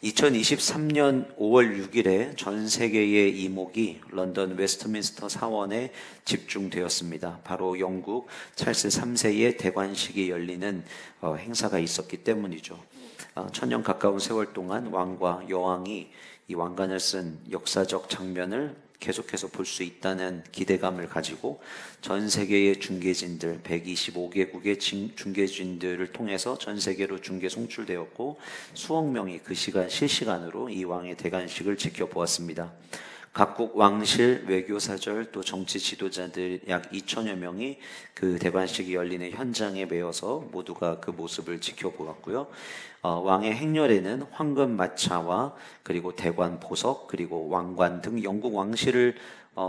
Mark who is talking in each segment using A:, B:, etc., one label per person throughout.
A: 2023년 5월 6일에 전 세계의 이목이 런던 웨스트민스터 사원에 집중되었습니다. 바로 영국 찰스 3세의 대관식이 열리는 행사가 있었기 때문이죠. 천년 가까운 세월 동안 왕과 여왕이 이 왕관을 쓴 역사적 장면을 계속해서 볼 수 있다는 기대감을 가지고 전 세계의 중계진들 125개국의 중계진들을 통해서 전 세계로 중계 송출되었고 수억 명이 그 시간 실시간으로 이 왕의 대관식을 지켜보았습니다. 각국 왕실, 외교사절, 또 정치 지도자들 약 2천여 명이 그 대관식이 열리는 현장에 매여서 모두가 그 모습을 지켜보았고요. 왕의 행렬에는 황금 마차와 그리고 대관 보석 그리고 왕관 등 영국 왕실을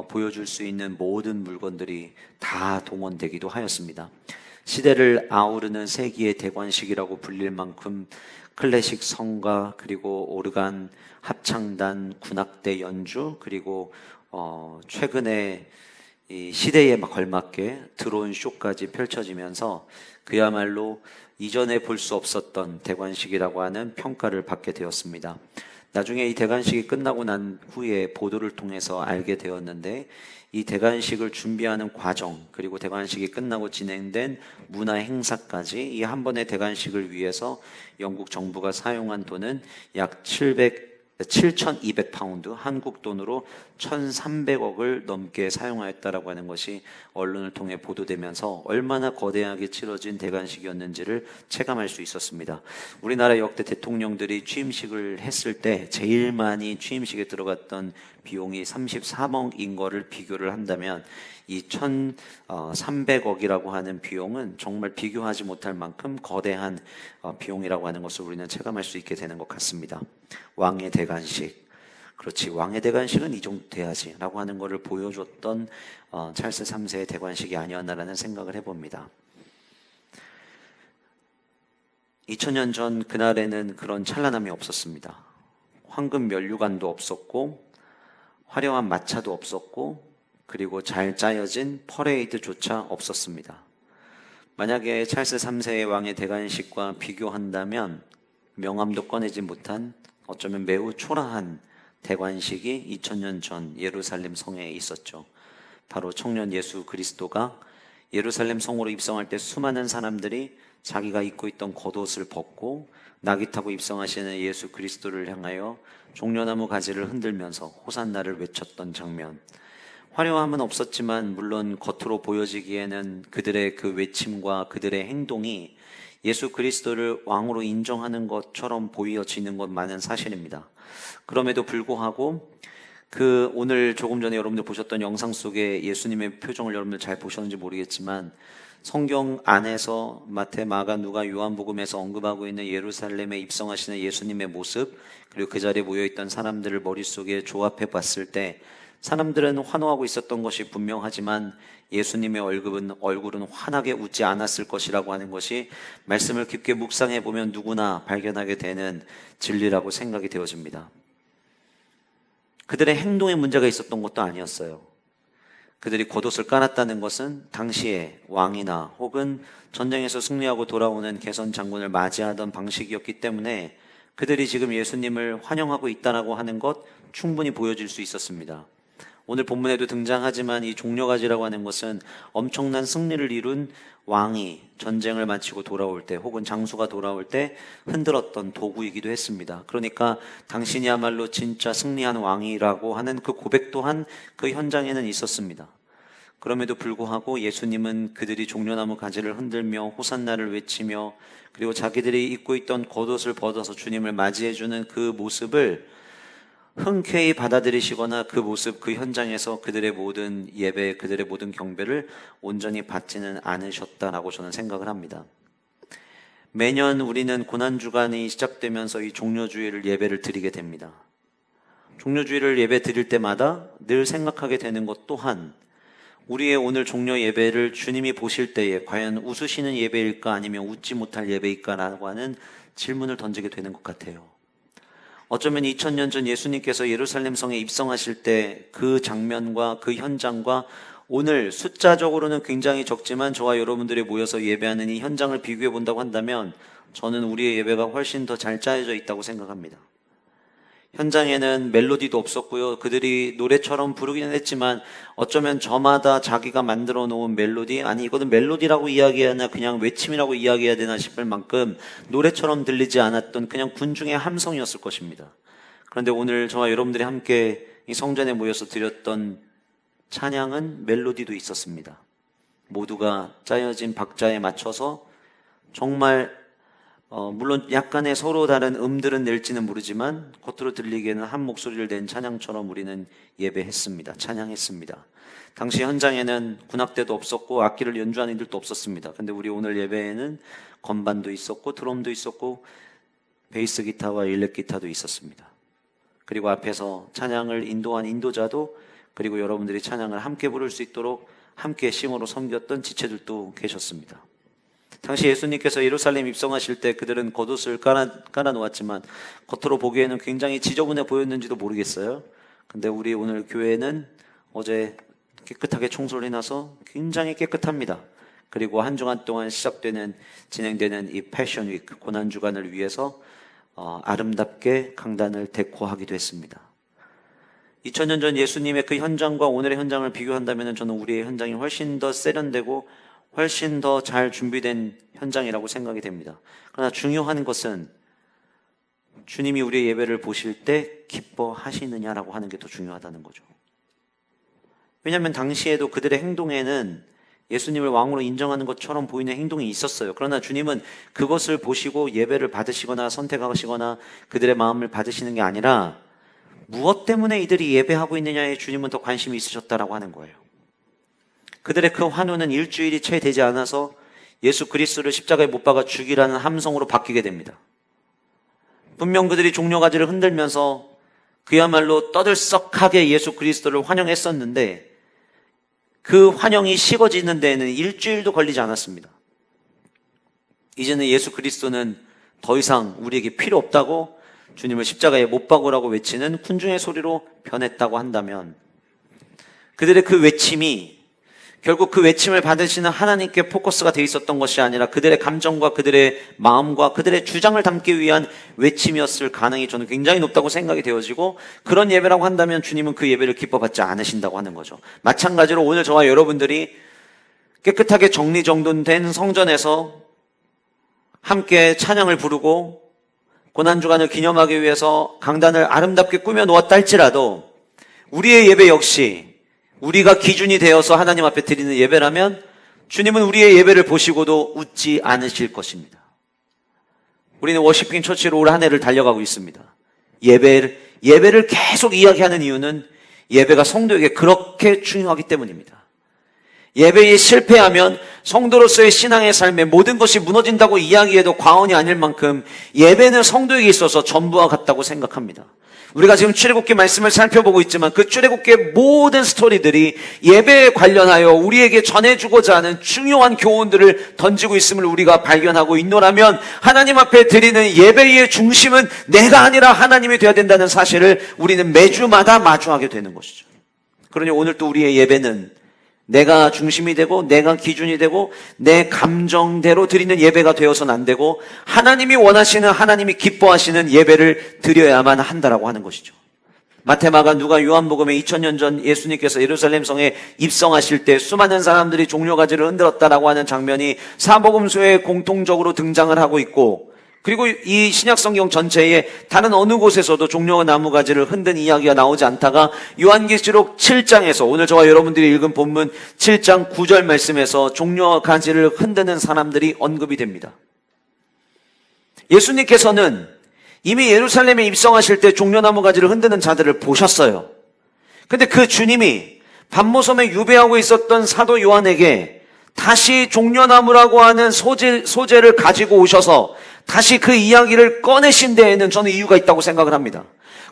A: 보여줄 수 있는 모든 물건들이 다 동원되기도 하였습니다. 시대를 아우르는 세기의 대관식이라고 불릴 만큼 클래식 성가 그리고 오르간, 합창단, 군악대 연주 그리고 최근에 이 시대에 걸맞게 드론 쇼까지 펼쳐지면서 그야말로 이전에 볼 수 없었던 대관식이라고 하는 평가를 받게 되었습니다. 나중에 이 대관식이 끝나고 난 후에 보도를 통해서 알게 되었는데 이 대관식을 준비하는 과정 그리고 대관식이 끝나고 진행된 문화 행사까지 이 한 번의 대관식을 위해서 영국 정부가 사용한 돈은 약 7,200파운드, 한국 돈으로 1,300억을 넘게 사용하였다라고 하는 것이 언론을 통해 보도되면서 얼마나 거대하게 치러진 대관식이었는지를 체감할 수 있었습니다. 우리나라 역대 대통령들이 취임식을 했을 때 제일 많이 취임식에 들어갔던 비용이 33억인 거를 비교를 한다면 이 1,300억이라고 하는 비용은 정말 비교하지 못할 만큼 거대한 비용이라고 하는 것을 우리는 체감할 수 있게 되는 것 같습니다. 왕의 대관식, 그렇지, 왕의 대관식은 이 정도 돼야지 라고 하는 것을 보여줬던 찰스 3세의 대관식이 아니었나라는 생각을 해봅니다. 2000년 전 그날에는 그런 찬란함이 없었습니다. 황금 면류관도 없었고 화려한 마차도 없었고 그리고 잘 짜여진 퍼레이드조차 없었습니다. 만약에 찰스 3세의 왕의 대관식과 비교한다면 명함도 꺼내지 못한 어쩌면 매우 초라한 대관식이 2000년 전 예루살렘 성에 있었죠. 바로 청년 예수 그리스도가 예루살렘 성으로 입성할 때 수많은 사람들이 자기가 입고 있던 겉옷을 벗고 나귀 타고 입성하시는 예수 그리스도를 향하여 종려나무 가지를 흔들면서 호산나를 외쳤던 장면. 화려함은 없었지만 물론 겉으로 보여지기에는 그들의 그 외침과 그들의 행동이 예수 그리스도를 왕으로 인정하는 것처럼 보여지는 것만은 사실입니다. 그럼에도 불구하고 오늘 조금 전에 여러분들 보셨던 영상 속에 예수님의 표정을 여러분들 잘 보셨는지 모르겠지만 성경 안에서 마태, 마가, 누가, 요한복음에서 언급하고 있는 예루살렘에 입성하시는 예수님의 모습 그리고 그 자리에 모여있던 사람들을 머릿속에 조합해 봤을 때 사람들은 환호하고 있었던 것이 분명하지만 예수님의 얼굴은 환하게 웃지 않았을 것이라고 하는 것이 말씀을 깊게 묵상해 보면 누구나 발견하게 되는 진리라고 생각이 되어집니다. 그들의 행동에 문제가 있었던 것도 아니었어요. 그들이 겉옷을 깔았다는 것은 당시에 왕이나 혹은 전쟁에서 승리하고 돌아오는 개선 장군을 맞이하던 방식이었기 때문에 그들이 지금 예수님을 환영하고 있다라고 하는 것 충분히 보여질 수 있었습니다. 오늘 본문에도 등장하지만 이 종려가지라고 하는 것은 엄청난 승리를 이룬 왕이 전쟁을 마치고 돌아올 때 혹은 장수가 돌아올 때 흔들었던 도구이기도 했습니다. 그러니까 당신이야말로 진짜 승리한 왕이라고 하는 그 고백 또한 그 현장에는 있었습니다. 그럼에도 불구하고 예수님은 그들이 종려나무 가지를 흔들며 호산나를 외치며 그리고 자기들이 입고 있던 겉옷을 벗어서 주님을 맞이해주는 그 모습을 흔쾌히 받아들이시거나 그 모습, 그 현장에서 그들의 모든 예배, 그들의 모든 경배를 온전히 받지는 않으셨다라고 저는 생각을 합니다. 매년 우리는 고난주간이 시작되면서 이 종려주일을 예배를 드리게 됩니다. 종려주일을 예배 드릴 때마다 늘 생각하게 되는 것 또한 우리의 오늘 종려 예배를 주님이 보실 때에 과연 웃으시는 예배일까 아니면 웃지 못할 예배일까라고 하는 질문을 던지게 되는 것 같아요. 어쩌면 2000년 전 예수님께서 예루살렘 성에 입성하실 때 그 장면과 그 현장과 오늘 숫자적으로는 굉장히 적지만 저와 여러분들이 모여서 예배하는 이 현장을 비교해 본다고 한다면 저는 우리의 예배가 훨씬 더 잘 짜여져 있다고 생각합니다. 현장에는 멜로디도 없었고요. 그들이 노래처럼 부르기는 했지만 어쩌면 저마다 자기가 만들어 놓은 멜로디, 아니 이거는 멜로디라고 이야기해야 하나 그냥 외침이라고 이야기해야 되나 싶을 만큼 노래처럼 들리지 않았던 그냥 군중의 함성이었을 것입니다. 그런데 오늘 저와 여러분들이 함께 이 성전에 모여서 드렸던 찬양은 멜로디도 있었습니다. 모두가 짜여진 박자에 맞춰서 정말 물론 약간의 서로 다른 음들은 낼지는 모르지만 겉으로 들리기에는 한 목소리를 낸 찬양처럼 우리는 예배했습니다. 찬양했습니다. 당시 현장에는 군악대도 없었고 악기를 연주하는 이들도 없었습니다. 근데 우리 오늘 예배에는 건반도 있었고 드럼도 있었고 베이스 기타와 일렉 기타도 있었습니다. 그리고 앞에서 찬양을 인도한 인도자도, 그리고 여러분들이 찬양을 함께 부를 수 있도록 함께 싱어로 섬겼던 지체들도 계셨습니다. 당시 예수님께서 예루살렘 입성하실 때 그들은 겉옷을 깔아 놓았지만 겉으로 보기에는 굉장히 지저분해 보였는지도 모르겠어요. 근데 우리 오늘 교회는 어제 깨끗하게 청소를 해놔서 굉장히 깨끗합니다. 그리고 한 주간 동안 진행되는 이 패션 위크 고난주간을 위해서 아름답게 강단을 데코하기도 했습니다. 2000년 전 예수님의 그 현장과 오늘의 현장을 비교한다면 저는 우리의 현장이 훨씬 더 세련되고 훨씬 더 잘 준비된 현장이라고 생각이 됩니다. 그러나 중요한 것은 주님이 우리의 예배를 보실 때 기뻐하시느냐라고 하는 게 더 중요하다는 거죠. 왜냐하면 당시에도 그들의 행동에는 예수님을 왕으로 인정하는 것처럼 보이는 행동이 있었어요. 그러나 주님은 그것을 보시고 예배를 받으시거나 선택하시거나 그들의 마음을 받으시는 게 아니라 무엇 때문에 이들이 예배하고 있느냐에 주님은 더 관심이 있으셨다라고 하는 거예요. 그들의 그 환호는 일주일이 채 되지 않아서 예수 그리스도를 십자가에 못 박아 죽이라는 함성으로 바뀌게 됩니다. 분명 그들이 종려가지를 흔들면서 그야말로 떠들썩하게 예수 그리스도를 환영했었는데 그 환영이 식어지는 데에는 일주일도 걸리지 않았습니다. 이제는 예수 그리스도는 더 이상 우리에게 필요 없다고 주님을 십자가에 못 박으라고 외치는 군중의 소리로 변했다고 한다면 그들의 그 외침이 결국 그 외침을 받으시는 하나님께 포커스가 돼 있었던 것이 아니라 그들의 감정과 그들의 마음과 그들의 주장을 담기 위한 외침이었을 가능성이 저는 굉장히 높다고 생각이 되어지고, 그런 예배라고 한다면 주님은 그 예배를 기뻐받지 않으신다고 하는 거죠. 마찬가지로 오늘 저와 여러분들이 깨끗하게 정리정돈된 성전에서 함께 찬양을 부르고 고난주간을 기념하기 위해서 강단을 아름답게 꾸며 놓았다 할지라도 우리의 예배 역시 우리가 기준이 되어서 하나님 앞에 드리는 예배라면 주님은 우리의 예배를 보시고도 웃지 않으실 것입니다. 우리는 워시핑 처치로 올 한 해를 달려가고 있습니다. 예배를 계속 이야기하는 이유는 예배가 성도에게 그렇게 중요하기 때문입니다. 예배에 실패하면 성도로서의 신앙의 삶에 모든 것이 무너진다고 이야기해도 과언이 아닐 만큼 예배는 성도에게 있어서 전부와 같다고 생각합니다. 우리가 지금 출애굽기 말씀을 살펴보고 있지만 그 출애굽기의 모든 스토리들이 예배에 관련하여 우리에게 전해주고자 하는 중요한 교훈들을 던지고 있음을 우리가 발견하고 있노라면 하나님 앞에 드리는 예배의 중심은 내가 아니라 하나님이 되어야 된다는 사실을 우리는 매주마다 마주하게 되는 것이죠. 그러니 오늘 또 우리의 예배는 내가 중심이 되고 내가 기준이 되고 내 감정대로 드리는 예배가 되어서는 안 되고 하나님이 원하시는, 하나님이 기뻐하시는 예배를 드려야만 한다라고 하는 것이죠. 마태, 마가, 누가, 요한복음에 2000년 전 예수님께서 예루살렘 성에 입성하실 때 수많은 사람들이 종려가지를 흔들었다라고 하는 장면이 사복음서에 공통적으로 등장을 하고 있고, 그리고 이 신약성경 전체에 다른 어느 곳에서도 종려나무 가지를 흔든 이야기가 나오지 않다가 요한계시록 7장에서 오늘 저와 여러분들이 읽은 본문 7장 9절 말씀에서 종려가지를 흔드는 사람들이 언급이 됩니다. 예수님께서는 이미 예루살렘에 입성하실 때 종려나무 가지를 흔드는 자들을 보셨어요. 근데 그 주님이 반모섬에 유배하고 있었던 사도 요한에게 다시 종려나무라고 하는 소재를 가지고 오셔서 다시 그 이야기를 꺼내신 데에는 저는 이유가 있다고 생각을 합니다.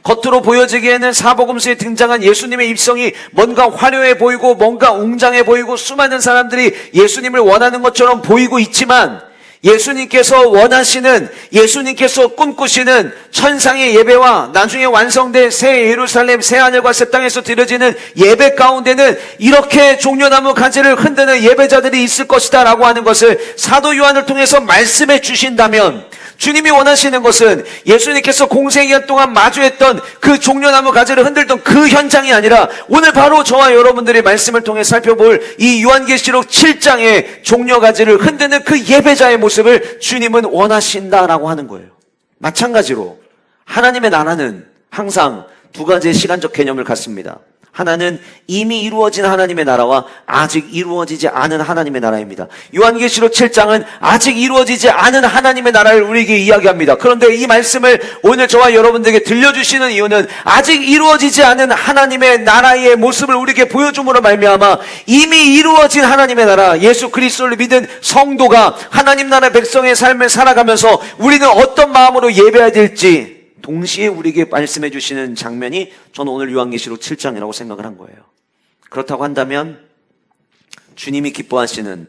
A: 겉으로 보여지기에는 사복음서에 등장한 예수님의 입성이 뭔가 화려해 보이고 뭔가 웅장해 보이고 수많은 사람들이 예수님을 원하는 것처럼 보이고 있지만 예수님께서 원하시는, 예수님께서 꿈꾸시는 천상의 예배와 나중에 완성된 새 예루살렘, 새 하늘과 새 땅에서 드려지는 예배 가운데는 이렇게 종려나무 가지를 흔드는 예배자들이 있을 것이다 라고 하는 것을 사도 요한을 통해서 말씀해 주신다면 주님이 원하시는 것은 예수님께서 공생애년 동안 마주했던 그 종려나무 가지를 흔들던 그 현장이 아니라 오늘 바로 저와 여러분들이 말씀을 통해 살펴볼 이 요한계시록 7장의 종려가지를 흔드는 그 예배자의 모습을 주님은 원하신다라고 하는 거예요. 마찬가지로 하나님의 나라는 항상 두 가지의 시간적 개념을 갖습니다. 하나는 이미 이루어진 하나님의 나라와 아직 이루어지지 않은 하나님의 나라입니다. 요한계시록 7장은 아직 이루어지지 않은 하나님의 나라를 우리에게 이야기합니다. 그런데 이 말씀을 오늘 저와 여러분들에게 들려주시는 이유는 아직 이루어지지 않은 하나님의 나라의 모습을 우리에게 보여줌으로 말미암아 이미 이루어진 하나님의 나라, 예수 그리스도를 믿은 성도가 하나님 나라 백성의 삶을 살아가면서 우리는 어떤 마음으로 예배해야 될지 동시에 우리에게 말씀해 주시는 장면이 저는 오늘 요한계시록 7장이라고 생각을 한 거예요. 그렇다고 한다면 주님이 기뻐하시는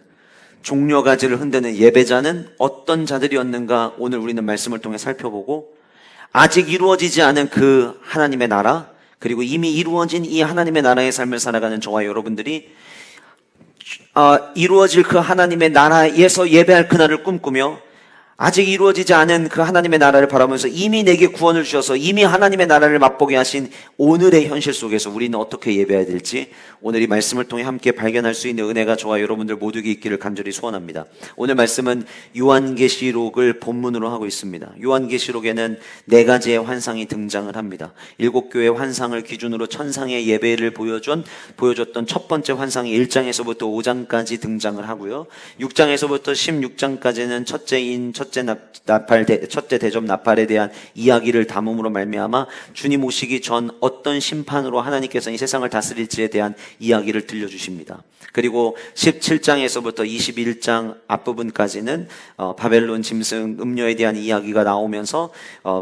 A: 종려가지를 흔드는 예배자는 어떤 자들이었는가 오늘 우리는 말씀을 통해 살펴보고 아직 이루어지지 않은 그 하나님의 나라 그리고 이미 이루어진 이 하나님의 나라의 삶을 살아가는 저와 여러분들이 이루어질 그 하나님의 나라에서 예배할 그날을 꿈꾸며 아직 이루어지지 않은 그 하나님의 나라를 바라보면서 이미 내게 구원을 주셔서 이미 하나님의 나라를 맛보게 하신 오늘의 현실 속에서 우리는 어떻게 예배해야 될지 오늘 이 말씀을 통해 함께 발견할 수 있는 은혜가 저와 여러분들 모두에게 있기를 간절히 소원합니다. 오늘 말씀은 요한계시록을 본문으로 하고 있습니다. 요한계시록에는 4가지의 환상이 등장을 합니다. 7교회 환상을 기준으로 천상의 예배를 보여줬던 첫 번째 환상이 1장에서부터 5장까지 등장을 하고요. 6장에서부터 16장까지는 첫째 대접 나팔에 대한 이야기를 담음으로 말미암아 주님 오시기 전 어떤 심판으로 하나님께서 이 세상을 다스릴지에 대한 이야기를 들려주십니다. 그리고 17장에서부터 21장 앞부분까지는 바벨론 짐승 음녀에 대한 이야기가 나오면서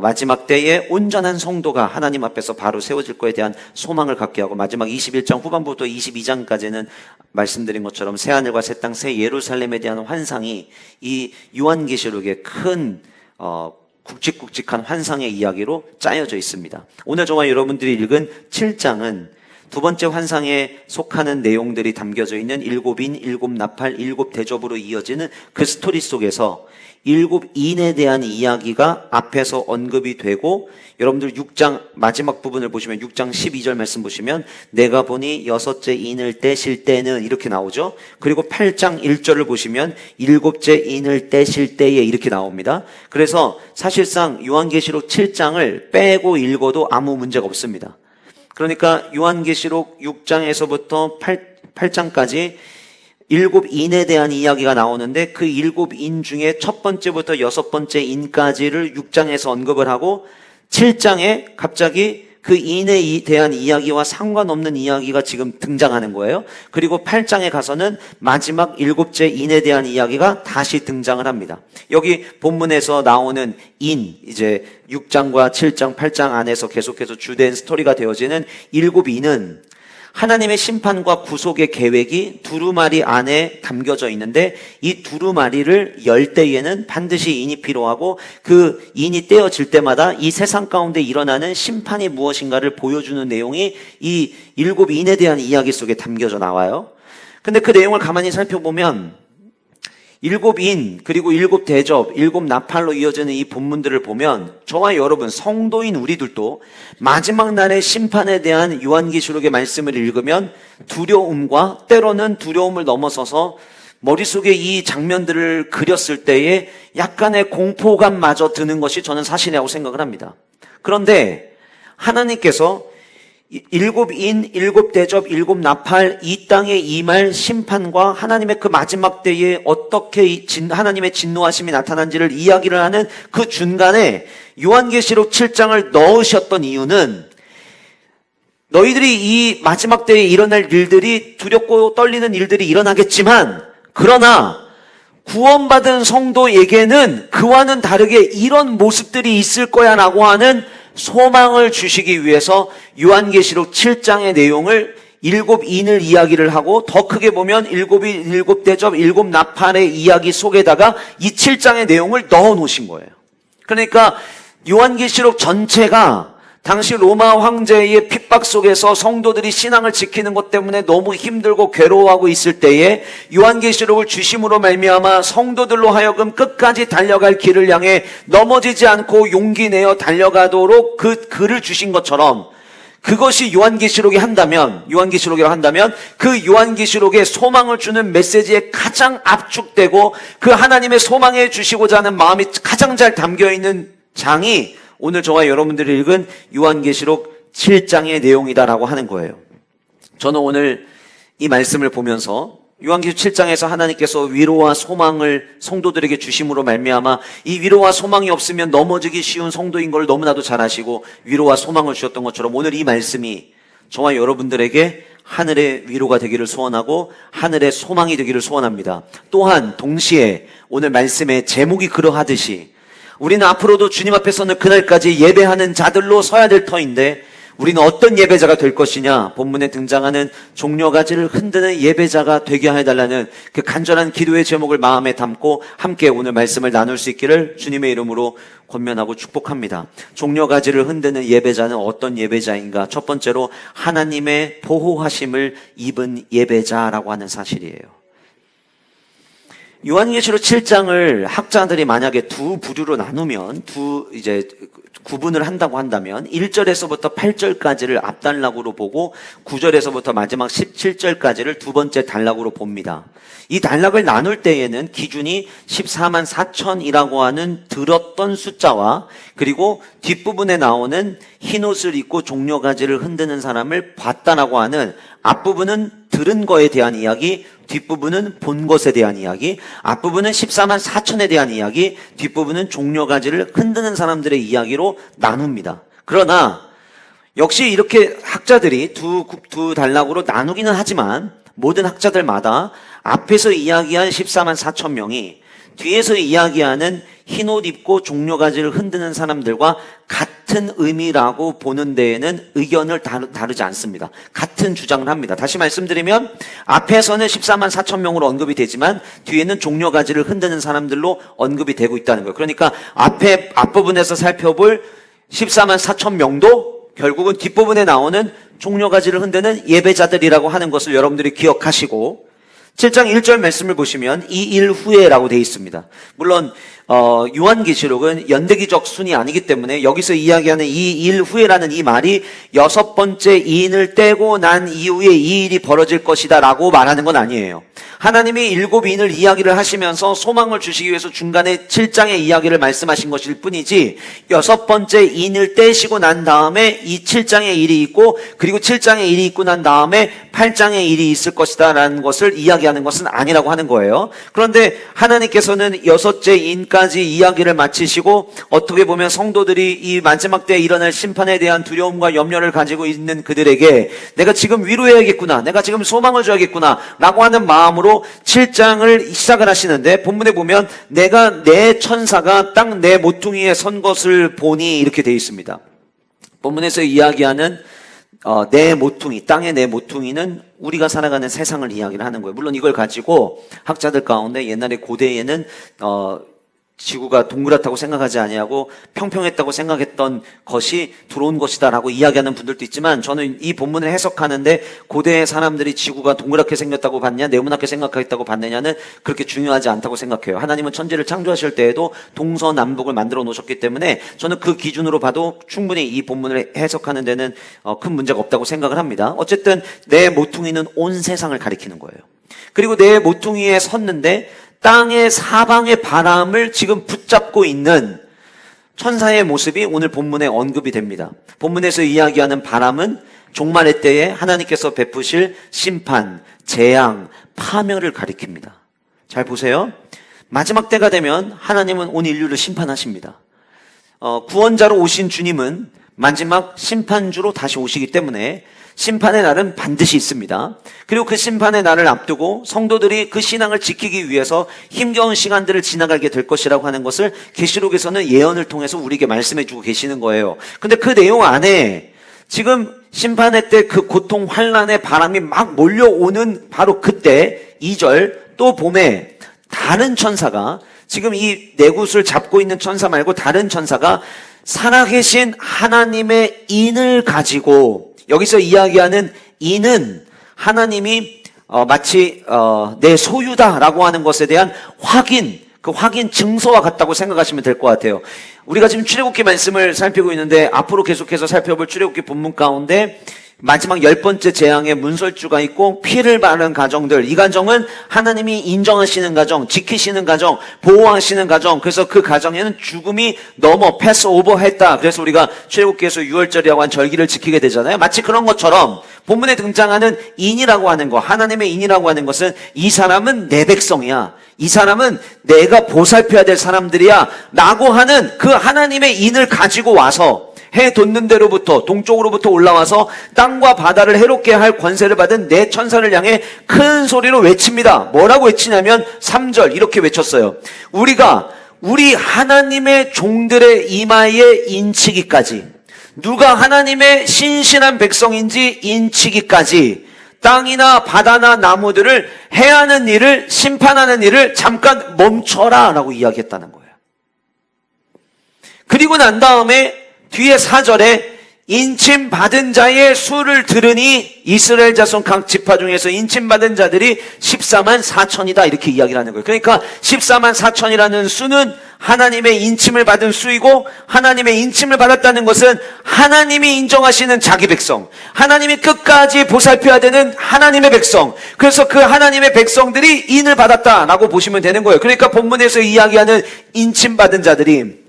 A: 마지막 때에 온전한 성도가 하나님 앞에서 바로 세워질 거에 대한 소망을 갖게 하고 마지막 21장 후반부터 22장까지는 말씀드린 것처럼 새하늘과 새 땅 새 예루살렘에 대한 환상이 이 요한계시록의 큰 굵직굵직한 환상의 이야기로 짜여져 있습니다. 오늘 저와 여러분들이 읽은 7장은 두 번째 환상에 속하는 내용들이 담겨져 있는 7인, 7나팔, 7대접으로 이어지는 그 스토리 속에서 7인에 대한 이야기가 앞에서 언급이 되고 여러분들 6장 마지막 부분을 보시면 6장 12절 말씀 보시면 내가 보니 6째 인을 떼실 때는 이렇게 나오죠. 그리고 8장 1절을 보시면 7째 인을 떼실 때에 이렇게 나옵니다. 그래서 사실상 요한계시록 7장을 빼고 읽어도 아무 문제가 없습니다. 그러니까 요한계시록 6장에서부터 8장까지 7인에 대한 이야기가 나오는데 그 7인 중에 첫 번째부터 6번째 인까지를 6장에서 언급을 하고 7장에 갑자기 그 인에 대한 이야기와 상관없는 이야기가 지금 등장하는 거예요. 그리고 8장에 가서는 마지막 7째 인에 대한 이야기가 다시 등장을 합니다. 여기 본문에서 나오는 인, 이제 6장과 7장, 8장 안에서 계속해서 주된 스토리가 되어지는 7인은 하나님의 심판과 구속의 계획이 두루마리 안에 담겨져 있는데 이 두루마리를 열 때에는 반드시 인이 필요하고 그 인이 떼어질 때마다 이 세상 가운데 일어나는 심판이 무엇인가를 보여주는 내용이 이 7인에 대한 이야기 속에 담겨져 나와요. 근데 그 내용을 가만히 살펴보면 7인 그리고 7대접, 7나팔로 이어지는 이 본문들을 보면 저와 여러분 성도인 우리들도 마지막 날의 심판에 대한 요한계시록의 말씀을 읽으면 두려움과 때로는 두려움을 넘어서서 머릿속에 이 장면들을 그렸을 때에 약간의 공포감마저 드는 것이 저는 사실이라고 생각을 합니다. 그런데 하나님께서 7인, 7대접, 7나팔 이 땅에 임할 심판과 하나님의 그 마지막 때에 어떻게 하나님의 진노하심이 나타난지를 이야기를 하는 그 중간에 요한계시록 7장을 넣으셨던 이유는 너희들이 이 마지막 때에 일어날 일들이 두렵고 떨리는 일들이 일어나겠지만 그러나 구원받은 성도에게는 그와는 다르게 이런 모습들이 있을 거야 라고 하는 소망을 주시기 위해서 요한계시록 7장의 내용을 7인을 이야기를 하고 더 크게 보면 7인, 7대접, 7나팔의 이야기 속에다가 이 7장의 내용을 넣어 놓으신 거예요. 그러니까 요한계시록 전체가 당시 로마 황제의 핍박 속에서 성도들이 신앙을 지키는 것 때문에 너무 힘들고 괴로워하고 있을 때에 요한계시록을 주심으로 말미암아 성도들로 하여금 끝까지 달려갈 길을 향해 넘어지지 않고 용기 내어 달려가도록 그 글을 주신 것처럼, 그것이 요한계시록이라고 한다면 그 요한계시록에 소망을 주는 메시지에 가장 압축되고 그 하나님의 소망해 주시고자 하는 마음이 가장 잘 담겨있는 장이 오늘 저와 여러분들이 읽은 요한계시록 7장의 내용이다라고 하는 거예요. 저는 오늘 이 말씀을 보면서 요한계시록 7장에서 하나님께서 위로와 소망을 성도들에게 주심으로 말미암아 이 위로와 소망이 없으면 넘어지기 쉬운 성도인 걸 너무나도 잘 아시고 위로와 소망을 주셨던 것처럼 오늘 이 말씀이 저와 여러분들에게 하늘의 위로가 되기를 소원하고 하늘의 소망이 되기를 소원합니다. 또한 동시에 오늘 말씀의 제목이 그러하듯이 우리는 앞으로도 주님 앞에 서는 그날까지 예배하는 자들로 서야 될 터인데 우리는 어떤 예배자가 될 것이냐? 본문에 등장하는 종려가지를 흔드는 예배자가 되게 해달라는 그 간절한 기도의 제목을 마음에 담고 함께 오늘 말씀을 나눌 수 있기를 주님의 이름으로 권면하고 축복합니다. 종려가지를 흔드는 예배자는 어떤 예배자인가? 첫 번째로 하나님의 보호하심을 입은 예배자라고 하는 사실이에요. 요한계시록 7장을 학자들이 만약에 두 부류로 나누면 구분을 한다고 한다면 1절에서부터 8절까지를 앞단락으로 보고 9절에서부터 마지막 17절까지를 두 번째 단락으로 봅니다. 이 단락을 나눌 때에는 기준이 14만 4천이라고 하는 들었던 숫자와 그리고 뒷부분에 나오는 흰옷을 입고 종려가지를 흔드는 사람을 봤다라고 하는 앞부분은 들은 거에 대한 이야기, 뒷부분은 본 것에 대한 이야기, 앞부분은 14만 4천에 대한 이야기, 뒷부분은 종려가지를 흔드는 사람들의 이야기로 나눕니다. 그러나 역시 이렇게 학자들이 두 단락으로 나누기는 하지만 모든 학자들마다 앞에서 이야기한 14만 4천 명이 뒤에서 이야기하는 흰옷 입고 종려가지를 흔드는 사람들과 같은 의미라고 보는 데에는 의견을 다르지 않습니다. 같은 주장을 합니다. 다시 말씀드리면 앞에서는 14만 4천 명으로 언급이 되지만 뒤에는 종려가지를 흔드는 사람들로 언급이 되고 있다는 거예요. 그러니까 앞부분에서 살펴볼 14만 4천 명도 결국은 뒷부분에 나오는 종려가지를 흔드는 예배자들이라고 하는 것을 여러분들이 기억하시고 7장 1절 말씀을 보시면 이 일 후에라고 되어 있습니다. 물론 요한계시록은 연대기적 순이 아니기 때문에 여기서 이야기하는 이 일 후에라는 이 말이 여섯 번째 이인을 떼고 난 이후에 이 일이 벌어질 것이다 라고 말하는 건 아니에요. 하나님이 일곱 인을 이야기를 하시면서 소망을 주시기 위해서 중간에 7장의 이야기를 말씀하신 것일 뿐이지 여섯 번째 인을 떼시고 난 다음에 이 7장의 일이 있고 그리고 7장의 일이 있고 난 다음에 8장의 일이 있을 것이다 라는 것을 이야기하는 것은 아니라고 하는 거예요. 그런데 하나님께서는 여섯째 인까지 이야기를 마치시고 어떻게 보면 성도들이 이 마지막 때에 일어날 심판에 대한 두려움과 염려를 가지고 있는 그들에게 내가 지금 위로해야겠구나, 내가 지금 소망을 줘야겠구나 라고 하는 마음으로 7장을 시작을 하시는데 본문에 보면 내가 내 천사가 땅 내 모퉁이에 선 것을 보니 이렇게 되어 있습니다. 본문에서 이야기하는 내 모퉁이, 땅의 내 모퉁이는 우리가 살아가는 세상을 이야기를 하는 거예요. 물론 이걸 가지고 학자들 가운데 옛날에 고대에는 지구가 동그랗다고 생각하지 아니하고 평평했다고 생각했던 것이 들어온 것이다라고 이야기하는 분들도 있지만 저는 이 본문을 해석하는데 고대의 사람들이 지구가 동그랗게 생겼다고 봤냐 네모나게 생각했다고 봤느냐는 그렇게 중요하지 않다고 생각해요. 하나님은 천지를 창조하실 때에도 동서남북을 만들어 놓으셨기 때문에 저는 그 기준으로 봐도 충분히 이 본문을 해석하는 데는 큰 문제가 없다고 생각을 합니다. 어쨌든 내 모퉁이는 온 세상을 가리키는 거예요. 그리고 내 모퉁이에 섰는데 땅의 사방의 바람을 지금 붙잡고 있는 천사의 모습이 오늘 본문에 언급이 됩니다. 본문에서 이야기하는 바람은 종말의 때에 하나님께서 베푸실 심판, 재앙, 파멸을 가리킵니다. 잘 보세요. 마지막 때가 되면 하나님은 온 인류를 심판하십니다. 구원자로 오신 주님은 마지막 심판주로 다시 오시기 때문에 심판의 날은 반드시 있습니다. 그리고 그 심판의 날을 앞두고 성도들이 그 신앙을 지키기 위해서 힘겨운 시간들을 지나가게 될 것이라고 하는 것을 계시록에서는 예언을 통해서 우리에게 말씀해 주고 계시는 거예요. 근데 그 내용 안에 지금 심판의 때 그 고통 환난의 바람이 막 몰려오는 바로 그때 2절 또 봄에 다른 천사가 지금 이 네 굿을 잡고 있는 천사 말고 다른 천사가 살아계신 하나님의 인을 가지고, 여기서 이야기하는 인은 하나님이 마치 내 소유다라고 하는 것에 대한 확인, 그 확인 증서와 같다고 생각하시면 될 것 같아요. 우리가 지금 출애굽기 말씀을 살피고 있는데 앞으로 계속해서 살펴볼 출애굽기 본문 가운데 마지막 10번째 재앙의 문설주가 있고 피를 바른 가정들, 이 가정은 하나님이 인정하시는 가정, 지키시는 가정, 보호하시는 가정, 그래서 그 가정에는 죽음이 넘어 패스 오버 했다. 그래서 우리가 출애굽기에서 6월절이라고 한 절기를 지키게 되잖아요. 마치 그런 것처럼 본문에 등장하는 인이라고 하는 것, 하나님의 인이라고 하는 것은 이 사람은 내 백성이야, 이 사람은 내가 보살펴야 될 사람들이야 라고 하는 그 하나님의 인을 가지고 와서 해 돋는 데로부터 동쪽으로부터 올라와서 땅과 바다를 해롭게 할 권세를 받은 내 천사를 향해 큰 소리로 외칩니다. 뭐라고 외치냐면 3절 이렇게 외쳤어요. 우리 하나님의 종들의 이마에 인치기까지, 누가 하나님의 신실한 백성인지 인치기까지 땅이나 바다나 나무들을 해하는 일을, 심판하는 일을 잠깐 멈춰라 라고 이야기했다는 거예요. 그리고 난 다음에 뒤에 4절에 인침받은 자의 수를 들으니 이스라엘 자손 각 지파 중에서 인침받은 자들이 14만 4천이다 이렇게 이야기를 하는 거예요. 그러니까 14만 4천이라는 수는 하나님의 인침을 받은 수이고, 하나님의 인침을 받았다는 것은 하나님이 인정하시는 자기 백성, 하나님이 끝까지 보살펴야 되는 하나님의 백성, 그래서 그 하나님의 백성들이 인을 받았다라고 보시면 되는 거예요. 그러니까 본문에서 이야기하는 인침받은 자들이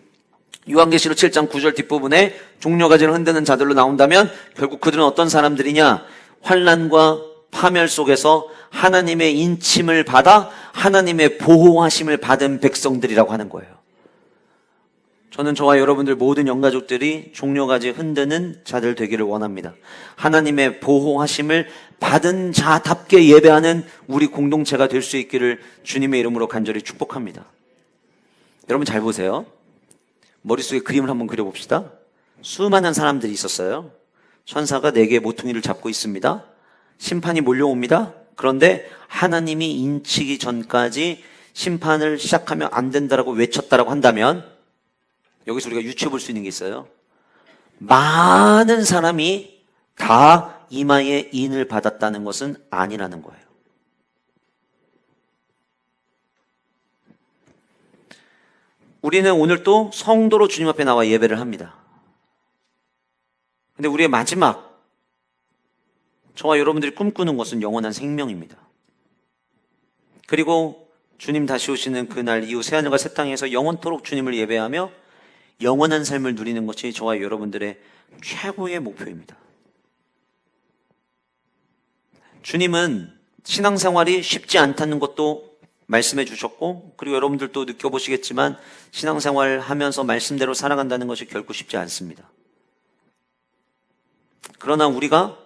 A: 요한계시록 7장 9절 뒷부분에 종려가지를 흔드는 자들로 나온다면 결국 그들은 어떤 사람들이냐? 환난과 파멸 속에서 하나님의 인침을 받아 하나님의 보호하심을 받은 백성들이라고 하는 거예요. 저는 저와 여러분들 모든 영가족들이 종려가지 흔드는 자들 되기를 원합니다. 하나님의 보호하심을 받은 자답게 예배하는 우리 공동체가 될 수 있기를 주님의 이름으로 간절히 축복합니다. 여러분 잘 보세요. 머릿속에 그림을 한번 그려봅시다. 수많은 사람들이 있었어요. 천사가 4개의 모퉁이를 잡고 있습니다. 심판이 몰려옵니다. 그런데 하나님이 인치기 전까지 심판을 시작하면 안 된다라고 외쳤다라고 한다면, 여기서 우리가 유추해 볼 수 있는 게 있어요. 많은 사람이 다 이마에 인을 받았다는 것은 아니라는 거예요. 우리는 오늘 또 성도로 주님 앞에 나와 예배를 합니다. 근데 우리의 마지막, 저와 여러분들이 꿈꾸는 것은 영원한 생명입니다. 그리고 주님 다시 오시는 그날 이후 새하늘과 새 땅에서 영원토록 주님을 예배하며 영원한 삶을 누리는 것이 저와 여러분들의 최고의 목표입니다. 주님은 신앙생활이 쉽지 않다는 것도 말씀해 주셨고, 그리고 여러분들도 느껴보시겠지만 신앙생활 하면서 말씀대로 살아간다는 것이 결코 쉽지 않습니다. 그러나 우리가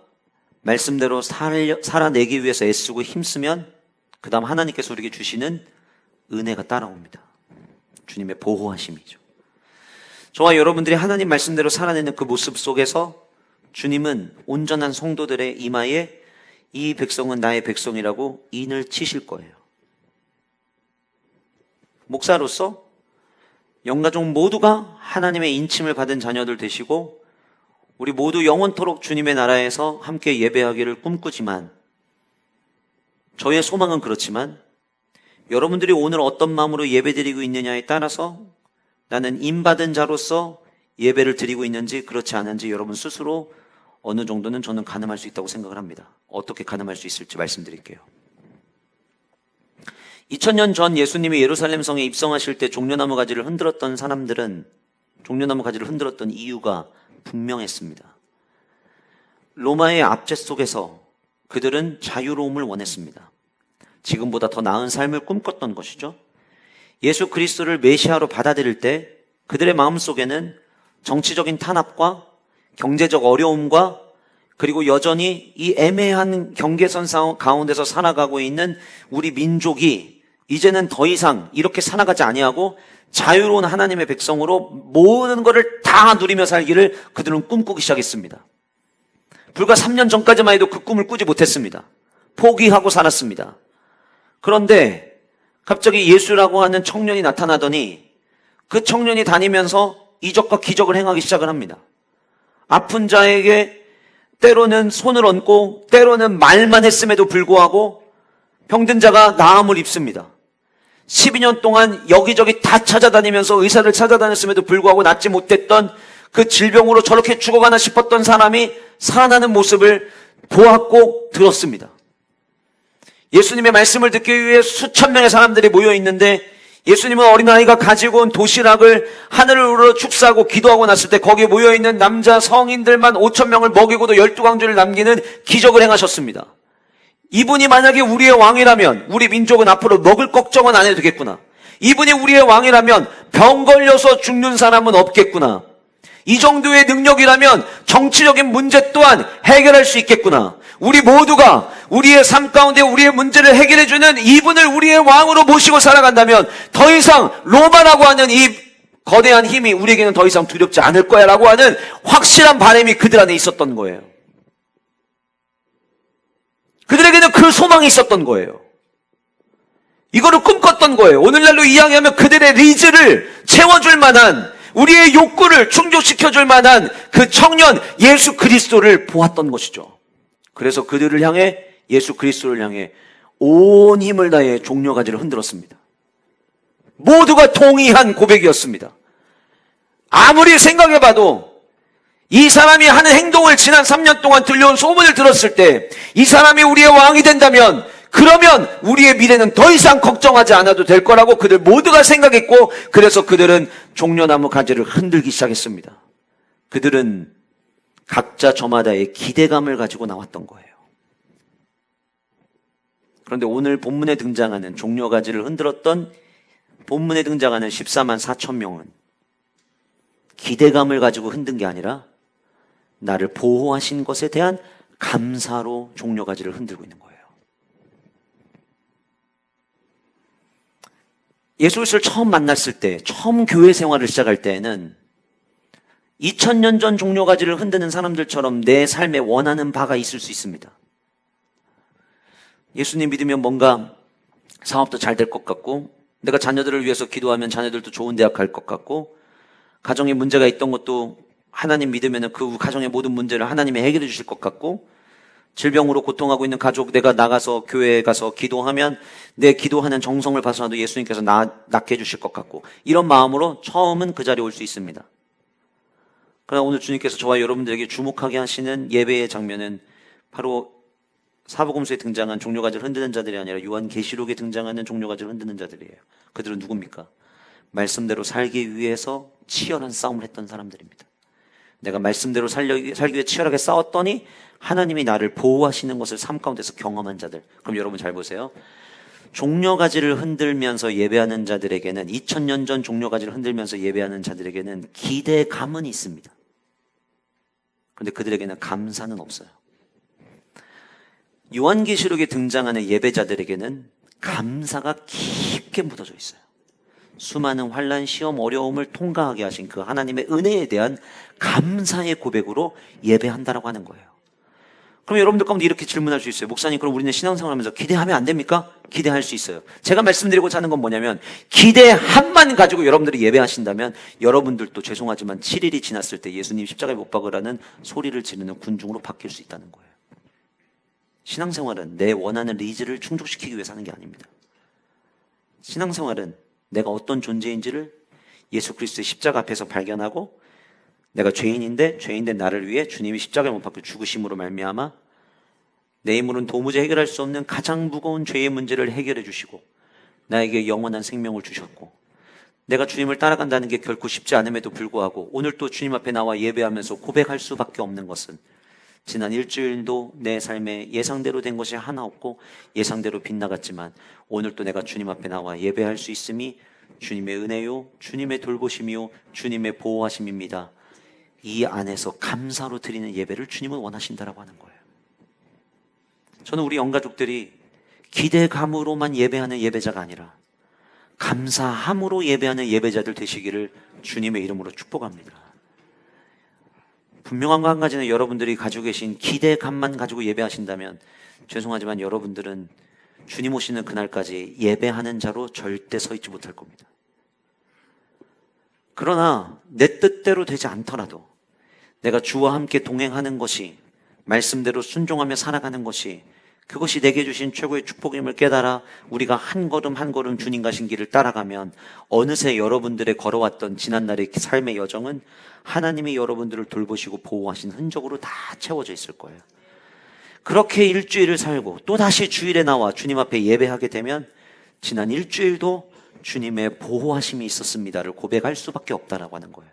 A: 말씀대로 살아내기 위해서 애쓰고 힘쓰면 그 다음 하나님께서 우리에게 주시는 은혜가 따라옵니다. 주님의 보호하심이죠. 저와 여러분들이 하나님 말씀대로 살아내는 그 모습 속에서 주님은 온전한 성도들의 이마에 이 백성은 나의 백성이라고 인을 치실 거예요. 목사로서 영가족 모두가 하나님의 인침을 받은 자녀들 되시고 우리 모두 영원토록 주님의 나라에서 함께 예배하기를 꿈꾸지만, 저의 소망은 그렇지만 여러분들이 오늘 어떤 마음으로 예배드리고 있느냐에 따라서 나는 인받은 자로서 예배를 드리고 있는지 그렇지 않은지 여러분 스스로 어느 정도는 저는 가늠할 수 있다고 생각을 합니다. 어떻게 가늠할 수 있을지 말씀드릴게요. 2000년 전 예수님이 예루살렘 성에 입성하실 때 종려나무 가지를 흔들었던 사람들은 종려나무 가지를 흔들었던 이유가 분명했습니다. 로마의 압제 속에서 그들은 자유로움을 원했습니다. 지금보다 더 나은 삶을 꿈꿨던 것이죠. 예수 그리스도를 메시아로 받아들일 때 그들의 마음속에는 정치적인 탄압과 경제적 어려움과 그리고 여전히 이 애매한 경계선 가운데서 살아가고 있는 우리 민족이 이제는 더 이상 이렇게 살아가지 아니하고 자유로운 하나님의 백성으로 모든 것을 다 누리며 살기를 그들은 꿈꾸기 시작했습니다. 불과 3년 전까지만 해도 그 꿈을 꾸지 못했습니다. 포기하고 살았습니다. 그런데 갑자기 예수라고 하는 청년이 나타나더니 그 청년이 다니면서 이적과 기적을 행하기 시작을 합니다. 아픈 자에게 때로는 손을 얹고 때로는 말만 했음에도 불구하고 병든 자가 나음을 입습니다. 12년 동안 여기저기 다 찾아다니면서 의사를 찾아다녔음에도 불구하고 낫지 못했던 그 질병으로 저렇게 죽어가나 싶었던 사람이 살아나는 모습을 보았고 들었습니다. 예수님의 말씀을 듣기 위해 수천 명의 사람들이 모여 있는데 예수님은 어린아이가 가지고 온 도시락을 하늘을 우러러 축사하고 기도하고 났을 때 거기에 모여있는 남자 성인들만 5천 명을 먹이고도 12광주를 남기는 기적을 행하셨습니다. 이분이 만약에 우리의 왕이라면 우리 민족은 앞으로 먹을 걱정은 안 해도 되겠구나. 이분이 우리의 왕이라면 병 걸려서 죽는 사람은 없겠구나. 이 정도의 능력이라면 정치적인 문제 또한 해결할 수 있겠구나. 우리 모두가 우리의 삶 가운데 우리의 문제를 해결해주는 이분을 우리의 왕으로 모시고 살아간다면 더 이상 로마라고 하는 이 거대한 힘이 우리에게는 더 이상 두렵지 않을 거야 라고 하는 확실한 바람이 그들 안에 있었던 거예요. 그들에게는 그 소망이 있었던 거예요. 이거를 꿈꿨던 거예요. 오늘날로 이야기하면 그들의 리즈를 채워줄 만한, 우리의 욕구를 충족시켜줄 만한 그 청년 예수 그리스도를 보았던 것이죠. 그래서 그들을 향해, 예수 그리스도를 향해 온 힘을 다해 종려가지를 흔들었습니다. 모두가 동의한 고백이었습니다. 아무리 생각해봐도 이 사람이 하는 행동을 지난 3년 동안 들려온 소문을 들었을 때 이 사람이 우리의 왕이 된다면 그러면 우리의 미래는 더 이상 걱정하지 않아도 될 거라고 그들 모두가 생각했고, 그래서 그들은 종려나무 가지를 흔들기 시작했습니다. 그들은 각자 저마다의 기대감을 가지고 나왔던 거예요. 그런데 오늘 본문에 등장하는 종려가지를 흔들었던, 본문에 등장하는 14만 4천 명은 기대감을 가지고 흔든 게 아니라 나를 보호하신 것에 대한 감사로 종려가지를 흔들고 있는 거예요. 예수 그리스도를 처음 만났을 때, 처음 교회 생활을 시작할 때에는 2000년 전 종려가지를 흔드는 사람들처럼 내 삶에 원하는 바가 있을 수 있습니다. 예수님 믿으면 뭔가 사업도 잘 될 것 같고, 내가 자녀들을 위해서 기도하면 자녀들도 좋은 대학 갈 것 같고, 가정에 문제가 있던 것도 하나님 믿으면 그 가정의 모든 문제를 하나님이 해결해 주실 것 같고, 질병으로 고통하고 있는 가족, 내가 나가서 교회에 가서 기도하면 내 기도하는 정성을 봐서라도 예수님께서 낫게 해주실 것 같고, 이런 마음으로 처음은 그 자리에 올 수 있습니다. 그러나 오늘 주님께서 저와 여러분들에게 주목하게 하시는 예배의 장면은 바로 사복음서에 등장한 종려가지를 흔드는 자들이 아니라 요한계시록에 등장하는 종려가지를 흔드는 자들이에요. 그들은 누굽니까? 말씀대로 살기 위해서 치열한 싸움을 했던 사람들입니다. 내가 말씀대로 살기 위해 치열하게 싸웠더니 하나님이 나를 보호하시는 것을 삶 가운데서 경험한 자들. 그럼 여러분 잘 보세요. 종려가지를 흔들면서 예배하는 자들에게는, 2000년 전 종려가지를 흔들면서 예배하는 자들에게는 기대감은 있습니다. 그런데 그들에게는 감사는 없어요. 요한계시록에 등장하는 예배자들에게는 감사가 깊게 묻어져 있어요. 수많은 환난, 시험, 어려움을 통과하게 하신 그 하나님의 은혜에 대한 감사의 고백으로 예배한다라고 하는 거예요. 그럼 여러분들 가운데 이렇게 질문할 수 있어요. 목사님, 그럼 우리는 신앙생활하면서 기대하면 안 됩니까? 기대할 수 있어요. 제가 말씀드리고자 하는 건 뭐냐면, 기대함만 가지고 여러분들이 예배하신다면 여러분들도 죄송하지만 7일이 지났을 때 예수님 십자가에 못 박으라는 소리를 지르는 군중으로 바뀔 수 있다는 거예요. 신앙생활은 내 원하는 니즈를 충족시키기 위해서 하는 게 아닙니다. 신앙생활은 내가 어떤 존재인지를 예수 그리스도의 십자가 앞에서 발견하고, 내가 죄인인데 죄인된 나를 위해 주님이 십자가에 못 박혀 죽으심으로 말미암아 내 힘으로는 도무지 해결할 수 없는 가장 무거운 죄의 문제를 해결해 주시고 나에게 영원한 생명을 주셨고, 내가 주님을 따라간다는 게 결코 쉽지 않음에도 불구하고 오늘 또 주님 앞에 나와 예배하면서 고백할 수밖에 없는 것은, 지난 일주일도 내 삶에 예상대로 된 것이 하나 없고 예상대로 빗나갔지만 오늘 또 내가 주님 앞에 나와 예배할 수 있음이 주님의 은혜요, 주님의 돌보심이요, 주님의 보호하심입니다. 이 안에서 감사로 드리는 예배를 주님은 원하신다라고 하는 거예요. 저는 우리 영가족들이 기대감으로만 예배하는 예배자가 아니라 감사함으로 예배하는 예배자들 되시기를 주님의 이름으로 축복합니다. 분명한 거 한 가지는, 여러분들이 가지고 계신 기대감만 가지고 예배하신다면 죄송하지만 여러분들은 주님 오시는 그날까지 예배하는 자로 절대 서 있지 못할 겁니다. 그러나 내 뜻대로 되지 않더라도 내가 주와 함께 동행하는 것이, 말씀대로 순종하며 살아가는 것이, 그것이 내게 주신 최고의 축복임을 깨달아 우리가 한 걸음 한 걸음 주님 가신 길을 따라가면 어느새 여러분들의 걸어왔던 지난날의 삶의 여정은 하나님이 여러분들을 돌보시고 보호하신 흔적으로 다 채워져 있을 거예요. 그렇게 일주일을 살고 또다시 주일에 나와 주님 앞에 예배하게 되면 지난 일주일도 주님의 보호하심이 있었습니다를 고백할 수밖에 없다라고 하는 거예요.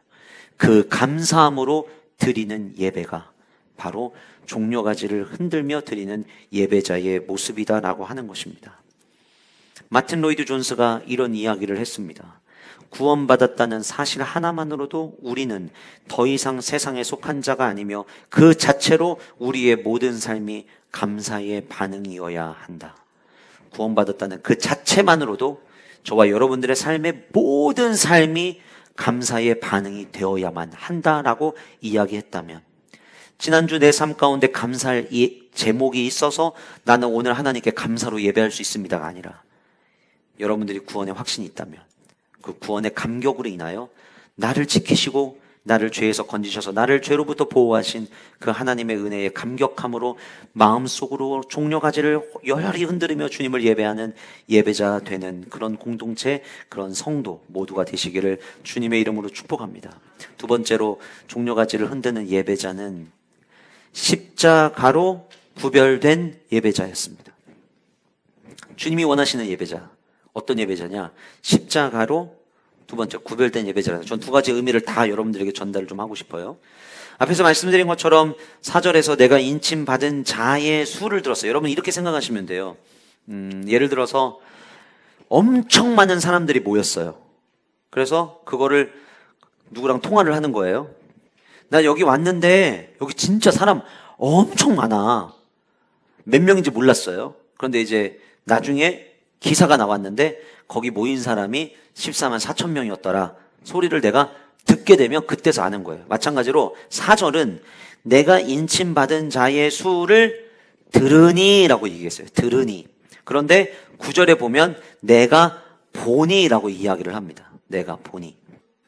A: 그 감사함으로 드리는 예배가 바로 종려가지를 흔들며 드리는 예배자의 모습이다라고 하는 것입니다. 마틴 로이드 존스가 이런 이야기를 했습니다. 구원받았다는 사실 하나만으로도 우리는 더 이상 세상에 속한 자가 아니며 그 자체로 우리의 모든 삶이 감사의 반응이어야 한다. 구원받았다는 그 자체만으로도 저와 여러분들의 삶의 모든 삶이 감사의 반응이 되어야만 한다라고 이야기했다면, 지난주 내 삶 가운데 감사할 이 제목이 있어서 나는 오늘 하나님께 감사로 예배할 수 있습니다가 아니라, 여러분들이 구원의 확신이 있다면 그 구원의 감격으로 인하여 나를 지키시고 나를 죄에서 건지셔서 나를 죄로부터 보호하신 그 하나님의 은혜에 감격함으로 마음속으로 종려가지를 열렬히 흔들으며 주님을 예배하는 예배자 되는 그런 공동체, 그런 성도 모두가 되시기를 주님의 이름으로 축복합니다. 두 번째로, 종려가지를 흔드는 예배자는 십자가로 구별된 예배자였습니다. 주님이 원하시는 예배자, 어떤 예배자냐? 십자가로, 두 번째, 구별된 예배자라는, 전 두 가지 의미를 다 여러분들에게 전달을 좀 하고 싶어요. 앞에서 말씀드린 것처럼 4절에서 내가 인침받은 자의 수를 들었어요. 여러분 이렇게 생각하시면 돼요. 예를 들어서 엄청 많은 사람들이 모였어요. 그래서 그거를 누구랑 통화를 하는 거예요. 나 여기 왔는데 여기 진짜 사람 엄청 많아. 몇 명인지 몰랐어요. 그런데 이제 나중에 기사가 나왔는데 거기 모인 사람이 14만 4천 명이었더라. 소리를 내가 듣게 되면 그때서 아는 거예요. 마찬가지로 4절은 내가 인침받은 자의 수를 들으니 라고 얘기했어요. 들으니. 그런데 9절에 보면 내가 보니 라고 이야기를 합니다. 내가 보니.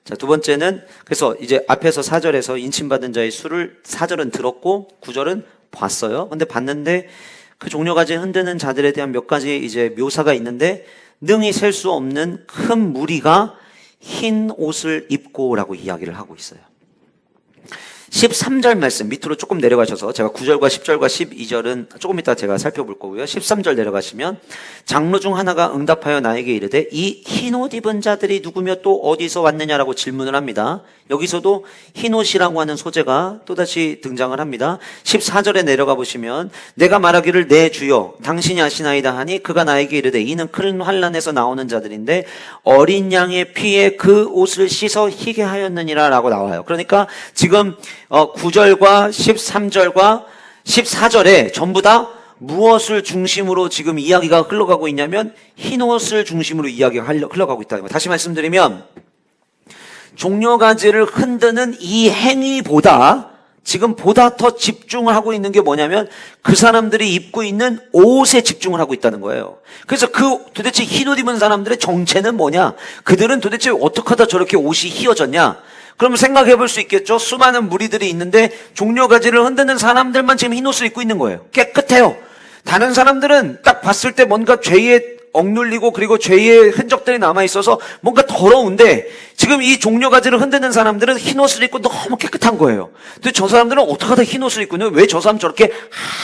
A: 자, 두 번째는, 그래서 이제 앞에서 4절에서 인침받은 자의 수를 4절은 들었고 9절은 봤어요. 근데 봤는데 그 종려가지 흔드는 자들에 대한 몇 가지 이제 묘사가 있는데, 능히 셀 수 없는 큰 무리가 흰 옷을 입고라고 이야기를 하고 있어요. 13절 말씀 밑으로 조금 내려가셔서, 제가 9절과 10절과 12절은 조금 이따 제가 살펴볼 거고요. 13절 내려가시면 장로 중 하나가 응답하여 나에게 이르되 이 흰옷 입은 자들이 누구며 또 어디서 왔느냐라고 질문을 합니다. 여기서도 흰옷이라고 하는 소재가 또다시 등장을 합니다. 14절에 내려가 보시면 내가 말하기를 내 주여 당신이 아시나이다 하니 그가 나에게 이르되 이는 큰 환난에서 나오는 자들인데 어린 양의 피에 그 옷을 씻어 희게 하였느니라 라고 나와요. 그러니까 지금 9절과 13절과 14절에 전부 다 무엇을 중심으로 지금 이야기가 흘러가고 있냐면 흰옷을 중심으로 이야기가 흘러가고 있다는 거예요. 다시 말씀드리면 종려가지를 흔드는 이 행위보다 지금 보다 더 집중을 하고 있는 게 뭐냐면 그 사람들이 입고 있는 옷에 집중을 하고 있다는 거예요. 그래서 그 도대체 흰옷 입은 사람들의 정체는 뭐냐? 그들은 도대체 어떻게 하다 저렇게 옷이 휘어졌냐? 그러면 생각해 볼 수 있겠죠? 수많은 무리들이 있는데 종려가지를 흔드는 사람들만 지금 흰옷을 입고 있는 거예요. 깨끗해요. 다른 사람들은 딱 봤을 때 뭔가 죄에 억눌리고 그리고 죄의 흔적들이 남아있어서 뭔가 더러운데, 지금 이 종려가지를 흔드는 사람들은 흰옷을 입고 너무 깨끗한 거예요. 근데 저 사람들은 어떻게 하다 흰옷을 입고 있는 거예요? 왜 저 사람 저렇게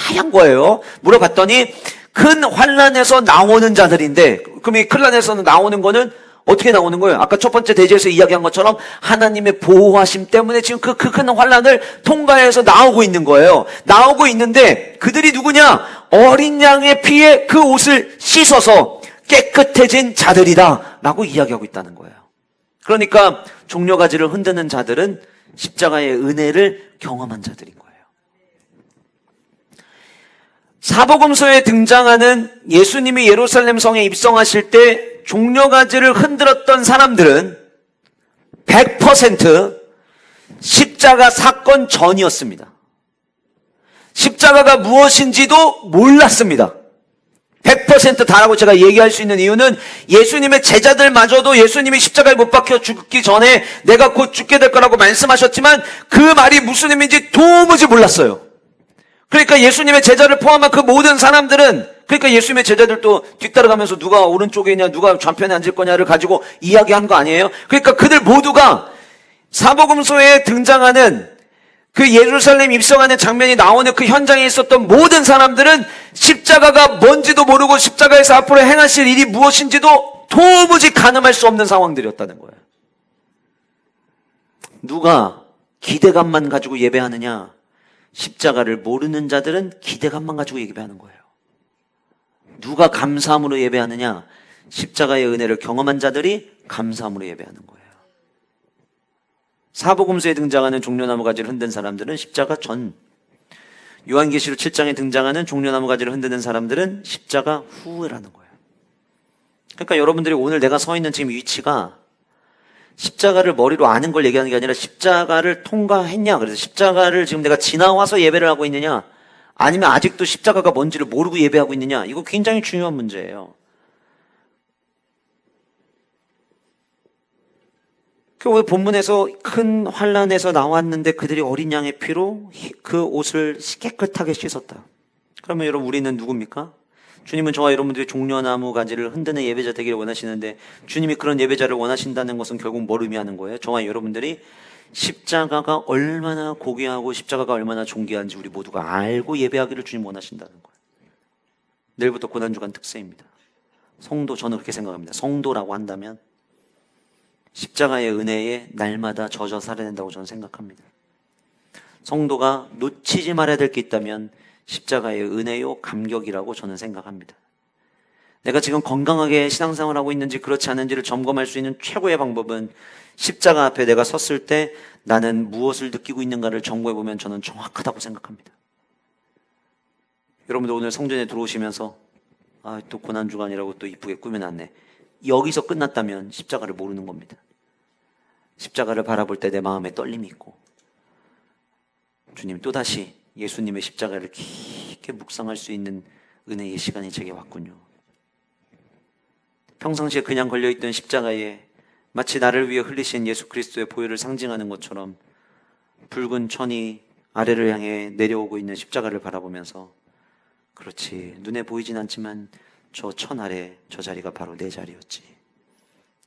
A: 하얀 거예요? 물어봤더니 큰 환난에서 나오는 자들인데, 그럼 이 큰 환난에서 나오는 거는 어떻게 나오는 거예요? 아까 첫 번째 대지에서 이야기한 것처럼 하나님의 보호하심 때문에 지금 그 큰 환난을 통과해서 나오고 있는 거예요. 나오고 있는데 그들이 누구냐? 어린 양의 피에 그 옷을 씻어서 깨끗해진 자들이다 라고 이야기하고 있다는 거예요. 그러니까 종려가지를 흔드는 자들은 십자가의 은혜를 경험한 자들인 거예요. 사복음서에 등장하는 예수님이 예루살렘 성에 입성하실 때 종려가지를 흔들었던 사람들은 100% 십자가 사건 전이었습니다. 십자가가 무엇인지도 몰랐습니다. 100% 다라고 제가 얘기할 수 있는 이유는 예수님의 제자들마저도 예수님이 십자가에 못 박혀 죽기 전에 내가 곧 죽게 될 거라고 말씀하셨지만 그 말이 무슨 의미인지 도무지 몰랐어요. 그러니까 예수님의 제자를 포함한 그 모든 사람들은, 그러니까 예수님의 제자들도 뒤따라가면서 누가 오른쪽에 있냐, 누가 좌편에 앉을 거냐를 가지고 이야기한 거 아니에요? 그러니까 그들 모두가 사복음서에 등장하는 그 예루살렘 입성하는 장면이 나오는 그 현장에 있었던 모든 사람들은 십자가가 뭔지도 모르고 십자가에서 앞으로 행하실 일이 무엇인지도 도무지 가늠할 수 없는 상황들이었다는 거예요. 누가 기대감만 가지고 예배하느냐? 십자가를 모르는 자들은 기대감만 가지고 예배하는 거예요. 누가 감사함으로 예배하느냐? 십자가의 은혜를 경험한 자들이 감사함으로 예배하는 거예요. 사복음서에 등장하는 종려나무 가지를 흔든 사람들은 십자가 전, 요한계시록 7장에 등장하는 종려나무 가지를 흔드는 사람들은 십자가 후라는 거예요. 그러니까 여러분들이 오늘 내가 서 있는 지금 위치가 십자가를 머리로 아는 걸 얘기하는 게 아니라 십자가를 통과했냐, 그래서 십자가를 지금 내가 지나와서 예배를 하고 있느냐, 아니면 아직도 십자가가 뭔지를 모르고 예배하고 있느냐, 이거 굉장히 중요한 문제예요. 오늘 본문에서 큰 환난에서 나왔는데 그들이 어린 양의 피로 그 옷을 깨끗하게 씻었다. 그러면 여러분, 우리는 누굽니까? 주님은 저와 여러분들이 종려나무 가지를 흔드는 예배자 되기를 원하시는데, 주님이 그런 예배자를 원하신다는 것은 결국 뭘 의미하는 거예요? 저와 여러분들이 십자가가 얼마나 고귀하고 십자가가 얼마나 존귀한지 우리 모두가 알고 예배하기를 주님 원하신다는 거예요. 내일부터 고난주간 특세입니다. 성도, 저는 그렇게 생각합니다. 성도라고 한다면 십자가의 은혜에 날마다 젖어 살아야 된다고 저는 생각합니다. 성도가 놓치지 말아야 될 게 있다면 십자가의 은혜요 감격이라고 저는 생각합니다. 내가 지금 건강하게 신앙생활을 하고 있는지 그렇지 않은지를 점검할 수 있는 최고의 방법은 십자가 앞에 내가 섰을 때 나는 무엇을 느끼고 있는가를 점검해보면 저는 정확하다고 생각합니다. 여러분들 오늘 성전에 들어오시면서 또 고난주간이라고 또 이쁘게 꾸며놨네, 여기서 끝났다면 십자가를 모르는 겁니다. 십자가를 바라볼 때 내 마음에 떨림이 있고, 주님 또다시 예수님의 십자가를 깊게 묵상할 수 있는 은혜의 시간이 제게 왔군요. 평상시에 그냥 걸려있던 십자가에 마치 나를 위해 흘리신 예수 그리스도의 보혈을 상징하는 것처럼 붉은 천이 아래를 향해 내려오고 있는 십자가를 바라보면서, 그렇지, 눈에 보이진 않지만 저 천 아래 저 자리가 바로 내 자리였지.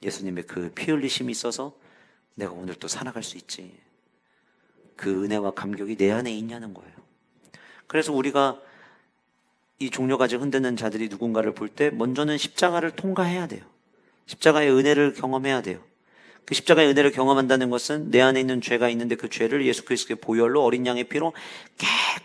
A: 예수님의 그 피 흘리심이 있어서 내가 오늘 또 살아갈 수 있지. 그 은혜와 감격이 내 안에 있냐는 거예요. 그래서 우리가 이 종려가지 흔드는 자들이 누군가를 볼 때 먼저는 십자가를 통과해야 돼요. 십자가의 은혜를 경험해야 돼요. 그 십자가의 은혜를 경험한다는 것은 내 안에 있는 죄가 있는데 그 죄를 예수 그리스도의 보혈로, 어린 양의 피로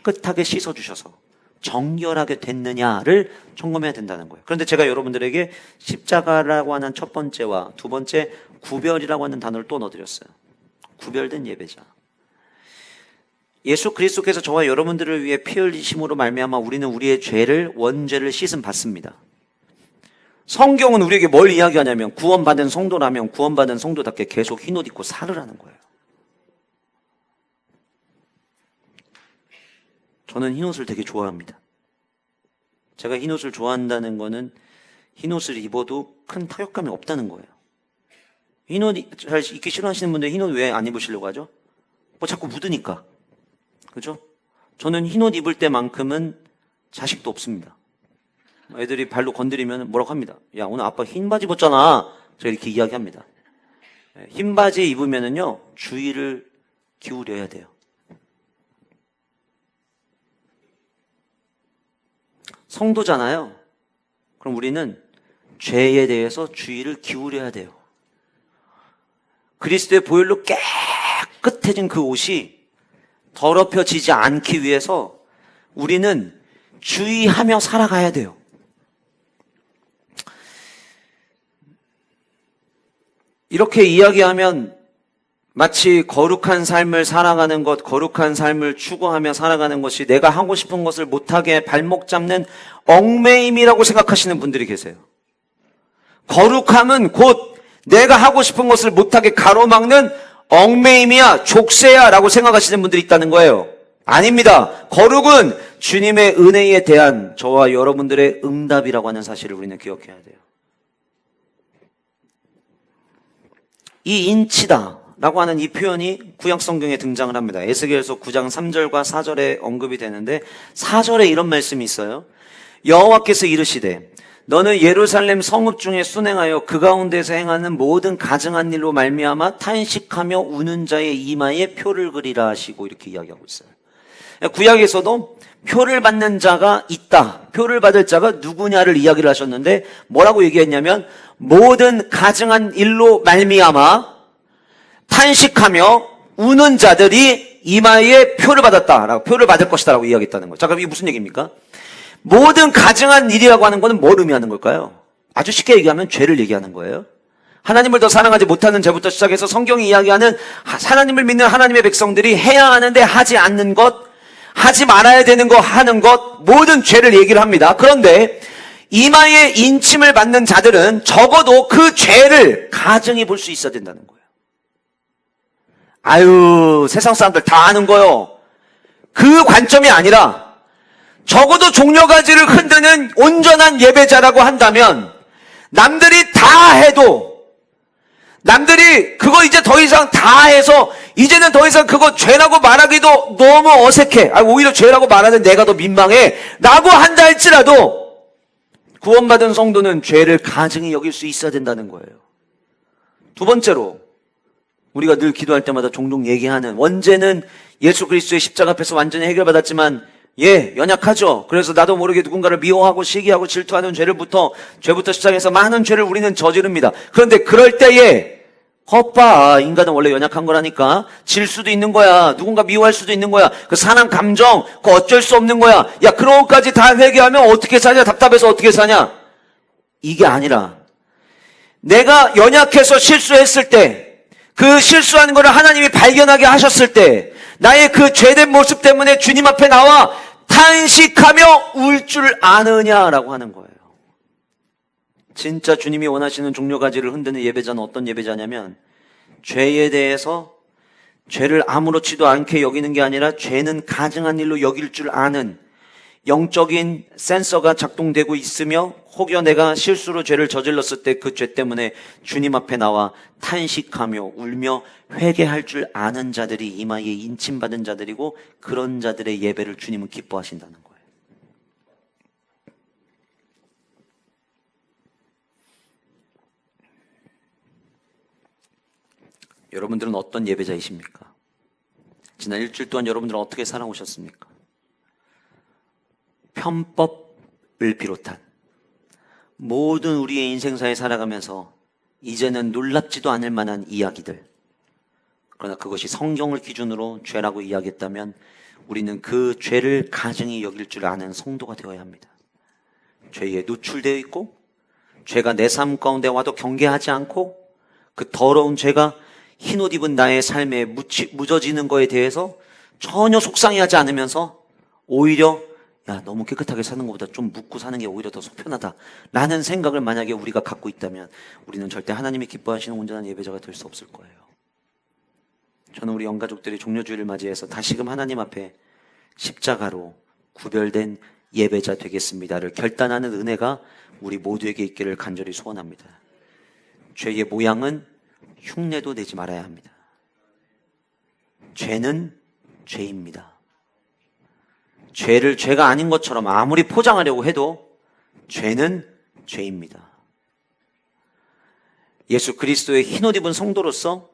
A: 깨끗하게 씻어주셔서 정결하게 됐느냐를 점검해야 된다는 거예요. 그런데 제가 여러분들에게 십자가라고 하는 첫 번째와 두 번째 구별이라고 하는 단어를 또 넣어드렸어요. 구별된 예배자. 예수 그리스도께서 저와 여러분들을 위해 피 흘리심으로 말미암아 우리는 우리의 죄를, 원죄를 씻음 받습니다. 성경은 우리에게 뭘 이야기하냐면 구원받은 성도라면 구원받은 성도답게 계속 흰옷 입고 살으라는 거예요. 저는 흰옷을 되게 좋아합니다. 제가 흰옷을 좋아한다는 거는 흰옷을 입어도 큰 타격감이 없다는 거예요. 흰옷 잘 입기 싫어하시는 분들 흰옷 왜 안 입으시려고 하죠? 뭐 자꾸 묻으니까. 그죠? 저는 흰옷 입을 때만큼은 자식도 없습니다. 애들이 발로 건드리면 뭐라고 합니다. 야, 오늘 아빠 흰 바지 입었잖아. 제가 이렇게 이야기합니다. 흰 바지 입으면은요, 주의를 기울여야 돼요. 성도잖아요. 그럼 우리는 죄에 대해서 주의를 기울여야 돼요. 그리스도의 보혈로 깨끗해진 그 옷이 더럽혀지지 않기 위해서 우리는 주의하며 살아가야 돼요. 이렇게 이야기하면 마치 거룩한 삶을 살아가는 것, 거룩한 삶을 추구하며 살아가는 것이 내가 하고 싶은 것을 못하게 발목 잡는 얽매임이라고 생각하시는 분들이 계세요. 거룩함은 곧 내가 하고 싶은 것을 못하게 가로막는 얽매임이야, 족쇄야 라고 생각하시는 분들이 있다는 거예요. 아닙니다. 거룩은 주님의 은혜에 대한 저와 여러분들의 응답이라고 하는 사실을 우리는 기억해야 돼요. 이 인치다 라고 하는 이 표현이 구약 성경에 등장을 합니다. 에스겔서 9장 3절과 4절에 언급이 되는데 4절에 이런 말씀이 있어요. 여호와께서 이르시되 너는 예루살렘 성읍 중에 순행하여 그 가운데서 행하는 모든 가증한 일로 말미암아 탄식하며 우는 자의 이마에 표를 그리라 하시고 이렇게 이야기하고 있어요. 구약에서도 표를 받는 자가 있다. 표를 받을 자가 누구냐를 이야기를 하셨는데 뭐라고 얘기했냐면 모든 가증한 일로 말미암아 탄식하며 우는 자들이 이마에 표를 받았다라고, 표를 받을 것이다라고 이야기했다는 거예요. 자, 그럼 이게 무슨 얘기입니까? 모든 가증한 일이라고 하는 것은 뭘 의미하는 걸까요? 아주 쉽게 얘기하면 죄를 얘기하는 거예요. 하나님을 더 사랑하지 못하는 죄부터 시작해서 성경이 이야기하는 하나님을 믿는 하나님의 백성들이 해야 하는데 하지 않는 것, 하지 말아야 되는 거 하는 것, 모든 죄를 얘기를 합니다. 그런데 이마에 인침을 받는 자들은 적어도 그 죄를 가증히 볼 수 있어야 된다는 거예요. 아유, 세상 사람들 다 아는 거요. 그 관점이 아니라 적어도 종려가지를 흔드는 온전한 예배자라고 한다면 남들이 다 해도 남들이 그거 이제 더 이상 다 해서 이제는 더 이상 그거 죄라고 말하기도 너무 어색해. 오히려 죄라고 말하는 내가 더 민망해 라고 한다 할지라도 구원받은 성도는 죄를 가증히 여길 수 있어야 된다는 거예요. 두 번째로 우리가 늘 기도할 때마다 종종 얘기하는, 원죄는 예수 그리스도의 십자가 앞에서 완전히 해결받았지만 연약하죠. 그래서 나도 모르게 누군가를 미워하고 시기하고 질투하는 죄부터 시작해서 많은 죄를 우리는 저지릅니다. 그런데 그럴 때에 인간은 원래 연약한 거라니까. 질 수도 있는 거야. 누군가 미워할 수도 있는 거야. 그 사람 감정 그거 어쩔 수 없는 거야. 야, 그런 것까지 다 회개하면 어떻게 사냐? 답답해서 어떻게 사냐? 이게 아니라 내가 연약해서 실수했을 때, 그 실수하는 것을 하나님이 발견하게 하셨을 때 나의 그 죄된 모습 때문에 주님 앞에 나와 탄식하며 울 줄 아느냐라고 하는 거예요. 진짜 주님이 원하시는 종려가지를 흔드는 예배자는 어떤 예배자냐면 죄에 대해서 죄를 아무렇지도 않게 여기는 게 아니라 죄는 가증한 일로 여길 줄 아는 영적인 센서가 작동되고 있으며 혹여 내가 실수로 죄를 저질렀을 때 그 죄 때문에 주님 앞에 나와 탄식하며 울며 회개할 줄 아는 자들이 이마에 인침받은 자들이고 그런 자들의 예배를 주님은 기뻐하신다는 거예요. 여러분들은 어떤 예배자이십니까? 지난 일주일 동안 여러분들은 어떻게 살아오셨습니까? 편법을 비롯한 모든 우리의 인생사에 살아가면서 이제는 놀랍지도 않을 만한 이야기들, 그러나 그것이 성경을 기준으로 죄라고 이야기했다면 우리는 그 죄를 가증히 여길 줄 아는 성도가 되어야 합니다. 죄에 노출되어 있고 죄가 내 삶 가운데 와도 경계하지 않고 그 더러운 죄가 흰옷 입은 나의 삶에 묻어지는 거에 대해서 전혀 속상해하지 않으면서 오히려 너무 깨끗하게 사는 것보다 좀 묻고 사는 게 오히려 더 속편하다 라는 생각을 만약에 우리가 갖고 있다면 우리는 절대 하나님이 기뻐하시는 온전한 예배자가 될 수 없을 거예요. 저는 우리 영가족들이 종려주일을 맞이해서 다시금 하나님 앞에 십자가로 구별된 예배자 되겠습니다를 결단하는 은혜가 우리 모두에게 있기를 간절히 소원합니다. 죄의 모양은 흉내도 내지 말아야 합니다. 죄는 죄입니다. 죄를 죄가 아닌 것처럼 아무리 포장하려고 해도 죄는 죄입니다. 예수 그리스도의 흰옷 입은 성도로서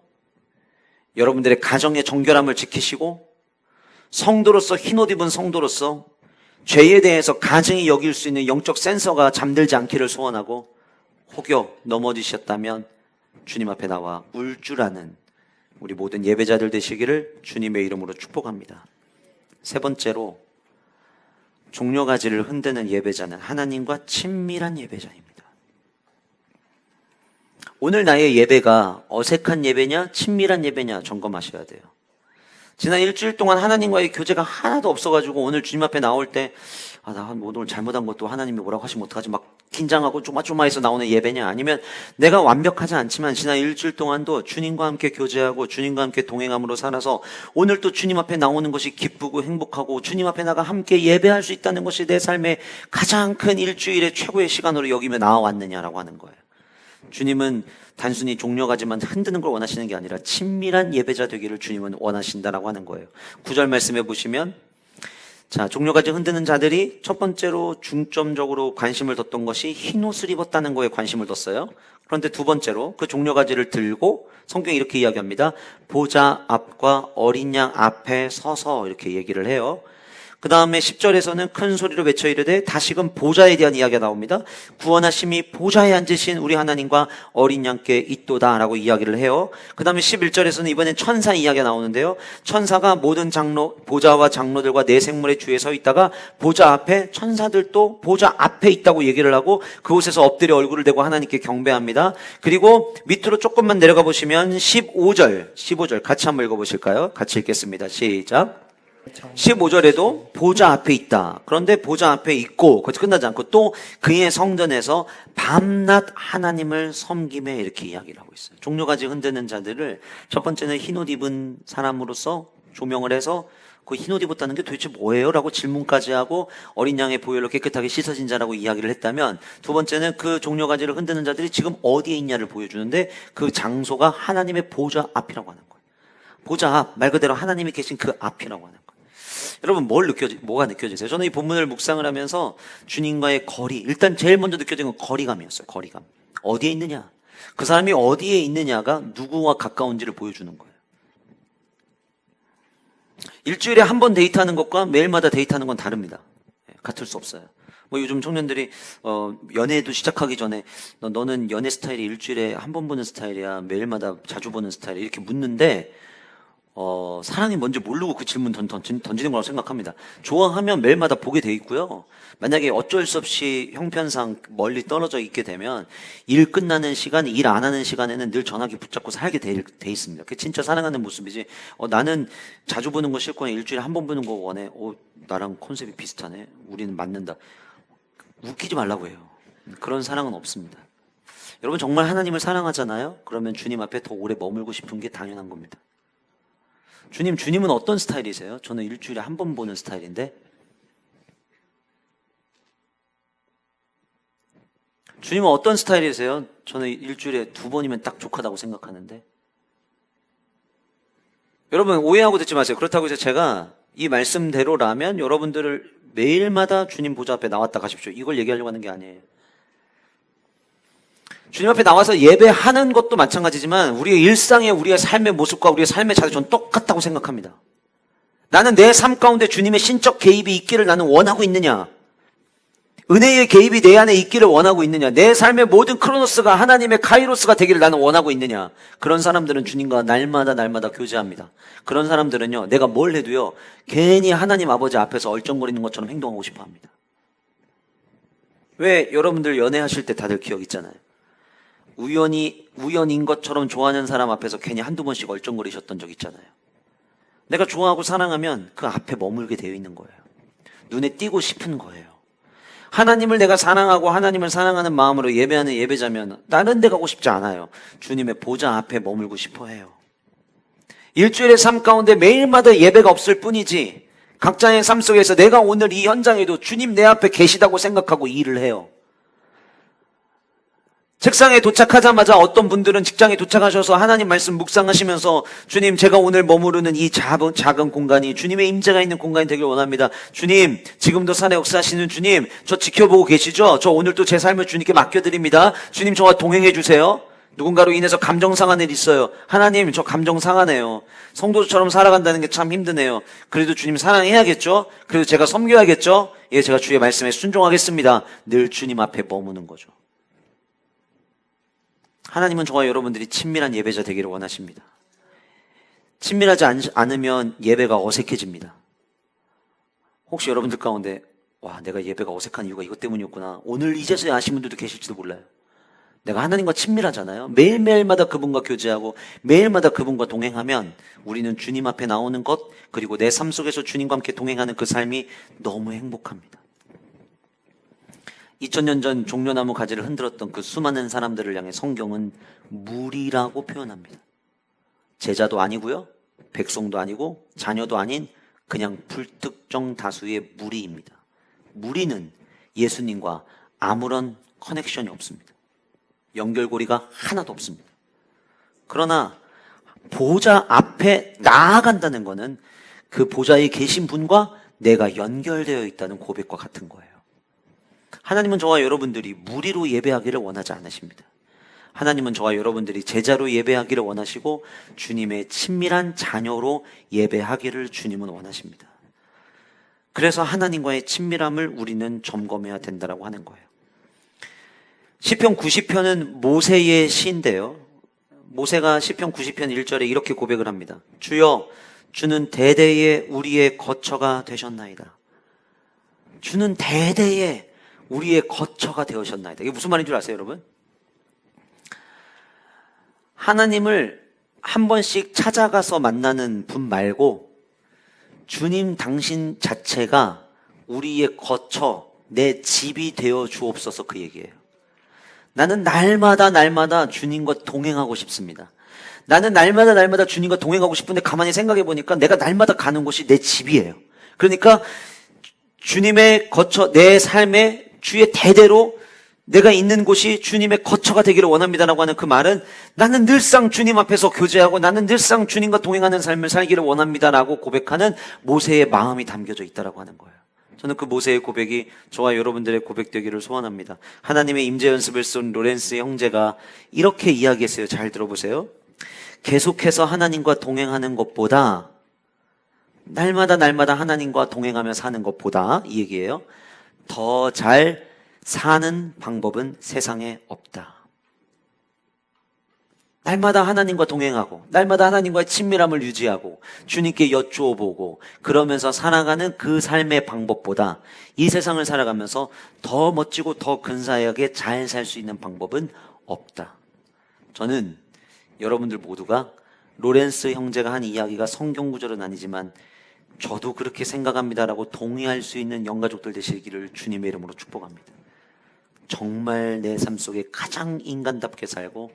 A: 여러분들의 가정의 정결함을 지키시고 성도로서 흰옷 입은 성도로서 죄에 대해서 가증히 여길 수 있는 영적 센서가 잠들지 않기를 소원하고 혹여 넘어지셨다면 주님 앞에 나와 울 줄 아는 우리 모든 예배자들 되시기를 주님의 이름으로 축복합니다. 세 번째로 종려가지를 흔드는 예배자는 하나님과 친밀한 예배자입니다. 오늘 나의 예배가 어색한 예배냐 친밀한 예배냐 점검하셔야 돼요. 지난 일주일 동안 하나님과의 교제가 하나도 없어가지고 오늘 주님 앞에 나올 때 나 오늘 잘못한 것도 하나님이 뭐라고 하시면 어떡하지 막 긴장하고 조마조마해서 나오는 예배냐, 아니면 내가 완벽하지 않지만 지난 일주일 동안도 주님과 함께 교제하고 주님과 함께 동행함으로 살아서 오늘 또 주님 앞에 나오는 것이 기쁘고 행복하고 주님 앞에 나가 함께 예배할 수 있다는 것이 내 삶의 가장 큰 일주일의 최고의 시간으로 여기며 나와왔느냐라고 하는 거예요. 주님은 단순히 종려가지만 흔드는 걸 원하시는 게 아니라 친밀한 예배자 되기를 주님은 원하신다라고 하는 거예요. 9절 말씀해 보시면, 자, 종려가지 흔드는 자들이 첫 번째로 중점적으로 관심을 뒀던 것이 흰 옷을 입었다는 거에 관심을 뒀어요. 그런데 두 번째로 그 종려가지를 들고 성경이 이렇게 이야기합니다. 보좌 앞과 어린 양 앞에 서서 이렇게 얘기를 해요. 그 다음에 10절에서는 큰 소리로 외쳐 이르되, 다시금 보좌에 대한 이야기가 나옵니다. 구원하심이 보좌에 앉으신 우리 하나님과 어린 양께 있도다 라고 이야기를 해요. 그 다음에 11절에서는 이번엔 천사 이야기가 나오는데요. 천사가 모든 장로, 보좌와 장로들과 네 생물의 주에 서 있다가 보좌 앞에 천사들도 보좌 앞에 있다고 얘기를 하고 그곳에서 엎드려 얼굴을 대고 하나님께 경배합니다. 그리고 밑으로 조금만 내려가 보시면 15절 같이 한번 읽어보실까요? 같이 읽겠습니다. 시작. 15절에도 보좌 앞에 있다. 그런데 보좌 앞에 있고 거기서 끝나지 않고 또 그의 성전에서 밤낮 하나님을 섬김에 이렇게 이야기를 하고 있어요. 종려가지 흔드는 자들을 첫 번째는 흰옷 입은 사람으로서 조명을 해서 그 흰옷 입었다는 게 도대체 뭐예요? 라고 질문까지 하고 어린 양의 보혈로 깨끗하게 씻어진 자라고 이야기를 했다면, 두 번째는 그 종려가지를 흔드는 자들이 지금 어디에 있냐를 보여주는데 그 장소가 하나님의 보좌 앞이라고 하는 거예요. 보좌 앞, 말 그대로 하나님이 계신 그 앞이라고 하는 거예요. 여러분 뭐가 느껴지세요? 저는 이 본문을 묵상을 하면서 주님과의 거리, 일단 제일 먼저 느껴진 건 거리감이었어요. 거리감. 어디에 있느냐? 그 사람이 어디에 있느냐가 누구와 가까운지를 보여주는 거예요. 일주일에 한 번 데이트하는 것과 매일마다 데이트하는 건 다릅니다. 같을 수 없어요. 뭐 요즘 청년들이 연애도 시작하기 전에 너는 연애 스타일이 일주일에 한 번 보는 스타일이야, 매일마다 자주 보는 스타일이야, 이렇게 묻는데 사랑이 뭔지 모르고 그 질문 던지는 거라고 생각합니다. 좋아하면 매일마다 보게 돼 있고요. 만약에 어쩔 수 없이 형편상 멀리 떨어져 있게 되면 일 끝나는 시간, 일 안 하는 시간에는 늘 전화기 붙잡고 살게 돼 있습니다. 그게 진짜 사랑하는 모습이지. 나는 자주 보는 거 싫고 일주일에 한 번 보는 거 원해. 나랑 컨셉이 비슷하네. 우리는 맞는다. 웃기지 말라고 해요. 그런 사랑은 없습니다. 여러분 정말 하나님을 사랑하잖아요? 그러면 주님 앞에 더 오래 머물고 싶은 게 당연한 겁니다. 주님은 어떤 스타일이세요? 저는 일주일에 한 번 보는 스타일인데, 주님은 어떤 스타일이세요? 저는 일주일에 2번이면 딱 족하다고 생각하는데, 여러분 오해하고 듣지 마세요. 그렇다고 해서 제가 이 말씀대로라면 여러분들을 매일마다 주님 보좌 앞에 나왔다 가십시오, 이걸 얘기하려고 하는 게 아니에요. 주님 앞에 나와서 예배하는 것도 마찬가지지만 우리의 일상의 우리의 삶의 모습과 우리의 삶의 자세, 저는 똑같다고 생각합니다. 나는 내 삶 가운데 주님의 신적 개입이 있기를 나는 원하고 있느냐? 은혜의 개입이 내 안에 있기를 원하고 있느냐? 내 삶의 모든 크로노스가 하나님의 카이로스가 되기를 나는 원하고 있느냐? 그런 사람들은 주님과 날마다 교제합니다. 그런 사람들은요, 내가 뭘 해도요, 괜히 하나님 아버지 앞에서 얼쩡거리는 것처럼 행동하고 싶어 합니다. 왜 여러분들 연애하실 때 다들 기억 있잖아요. 우연인 것처럼 좋아하는 사람 앞에서 괜히 한두 번씩 얼쩡거리셨던 적 있잖아요. 내가 좋아하고 사랑하면 그 앞에 머물게 되어 있는 거예요. 눈에 띄고 싶은 거예요. 하나님을 내가 사랑하고 하나님을 사랑하는 마음으로 예배하는 예배자면 다른 데 가고 싶지 않아요. 주님의 보좌 앞에 머물고 싶어 해요. 일주일의 삶 가운데 매일마다 예배가 없을 뿐이지, 각자의 삶 속에서 내가 오늘 이 현장에도 주님 내 앞에 계시다고 생각하고 일을 해요. 책상에 도착하자마자 어떤 분들은 직장에 도착하셔서 하나님 말씀 묵상하시면서, 주님 제가 오늘 머무르는 이 작은 공간이 주님의 임재가 있는 공간이 되길 원합니다. 주님 지금도 살아 역사하시는 주님, 저 지켜보고 계시죠? 저 오늘 또 제 삶을 주님께 맡겨드립니다. 주님 저와 동행해 주세요. 누군가로 인해서 감정 상한 일 있어요. 하나님 저 감정 상하네요. 성도처럼 살아간다는 게 참 힘드네요. 그래도 주님 사랑해야겠죠? 그래도 제가 섬겨야겠죠? 예, 제가 주의 말씀에 순종하겠습니다. 늘 주님 앞에 머무는 거죠. 하나님은 저와 여러분들이 친밀한 예배자 되기를 원하십니다. 친밀하지 않으면 예배가 어색해집니다. 혹시 여러분들 가운데 내가 예배가 어색한 이유가 이것 때문이었구나, 오늘 이제서야 아신 분들도 계실지도 몰라요. 내가 하나님과 친밀하잖아요. 매일매일마다 그분과 교제하고 매일마다 그분과 동행하면 우리는 주님 앞에 나오는 것, 그리고 내 삶 속에서 주님과 함께 동행하는 그 삶이 너무 행복합니다. 2000년 전 종려나무 가지를 흔들었던 그 수많은 사람들을 향해 성경은 무리라고 표현합니다. 제자도 아니고요, 백성도 아니고 자녀도 아닌 그냥 불특정 다수의 무리입니다. 무리는 예수님과 아무런 커넥션이 없습니다. 연결고리가 하나도 없습니다. 그러나 보좌 앞에 나아간다는 것은 그 보좌에 계신 분과 내가 연결되어 있다는 고백과 같은 거예요. 하나님은 저와 여러분들이 무리로 예배하기를 원하지 않으십니다. 하나님은 저와 여러분들이 제자로 예배하기를 원하시고 주님의 친밀한 자녀로 예배하기를 주님은 원하십니다. 그래서 하나님과의 친밀함을 우리는 점검해야 된다고 하는 거예요. 시편 90편은 모세의 시인데요, 모세가 시편 90편 1절에 이렇게 고백을 합니다. 주여, 주는 대대에 우리의 거처가 되셨나이다. 주는 대대에 우리의 거처가 되셨나이다. 이게 무슨 말인 줄 아세요, 여러분? 하나님을 한 번씩 찾아가서 만나는 분 말고 주님 당신 자체가 우리의 거처, 내 집이 되어 주옵소서, 그 얘기예요. 나는 날마다 주님과 동행하고 싶습니다. 나는 날마다 주님과 동행하고 싶은데 가만히 생각해 보니까 내가 날마다 가는 곳이 내 집이에요. 그러니까 주님의 거처, 내 삶의 주의 대대로 내가 있는 곳이 주님의 거처가 되기를 원합니다라고 하는 그 말은 나는 늘상 주님 앞에서 교제하고 나는 늘상 주님과 동행하는 삶을 살기를 원합니다라고 고백하는 모세의 마음이 담겨져 있다라고 하는 거예요. 저는 그 모세의 고백이 저와 여러분들의 고백되기를 소원합니다. 하나님의 임재 연습을 쏜 로렌스 형제가 이렇게 이야기했어요. 잘 들어보세요. 계속해서 하나님과 동행하는 것보다, 날마다 하나님과 동행하며 사는 것보다, 이 얘기예요, 더 잘 사는 방법은 세상에 없다. 날마다 하나님과 동행하고 날마다 하나님과의 친밀함을 유지하고 주님께 여쭈어보고 그러면서 살아가는 그 삶의 방법보다 이 세상을 살아가면서 더 멋지고 더 근사하게 잘 살 수 있는 방법은 없다. 저는 여러분들 모두가 로렌스 형제가 한 이야기가 성경 구절은 아니지만 저도 그렇게 생각합니다라고 동의할 수 있는 영가족들 되시기를 주님의 이름으로 축복합니다. 정말 내 삶 속에 가장 인간답게 살고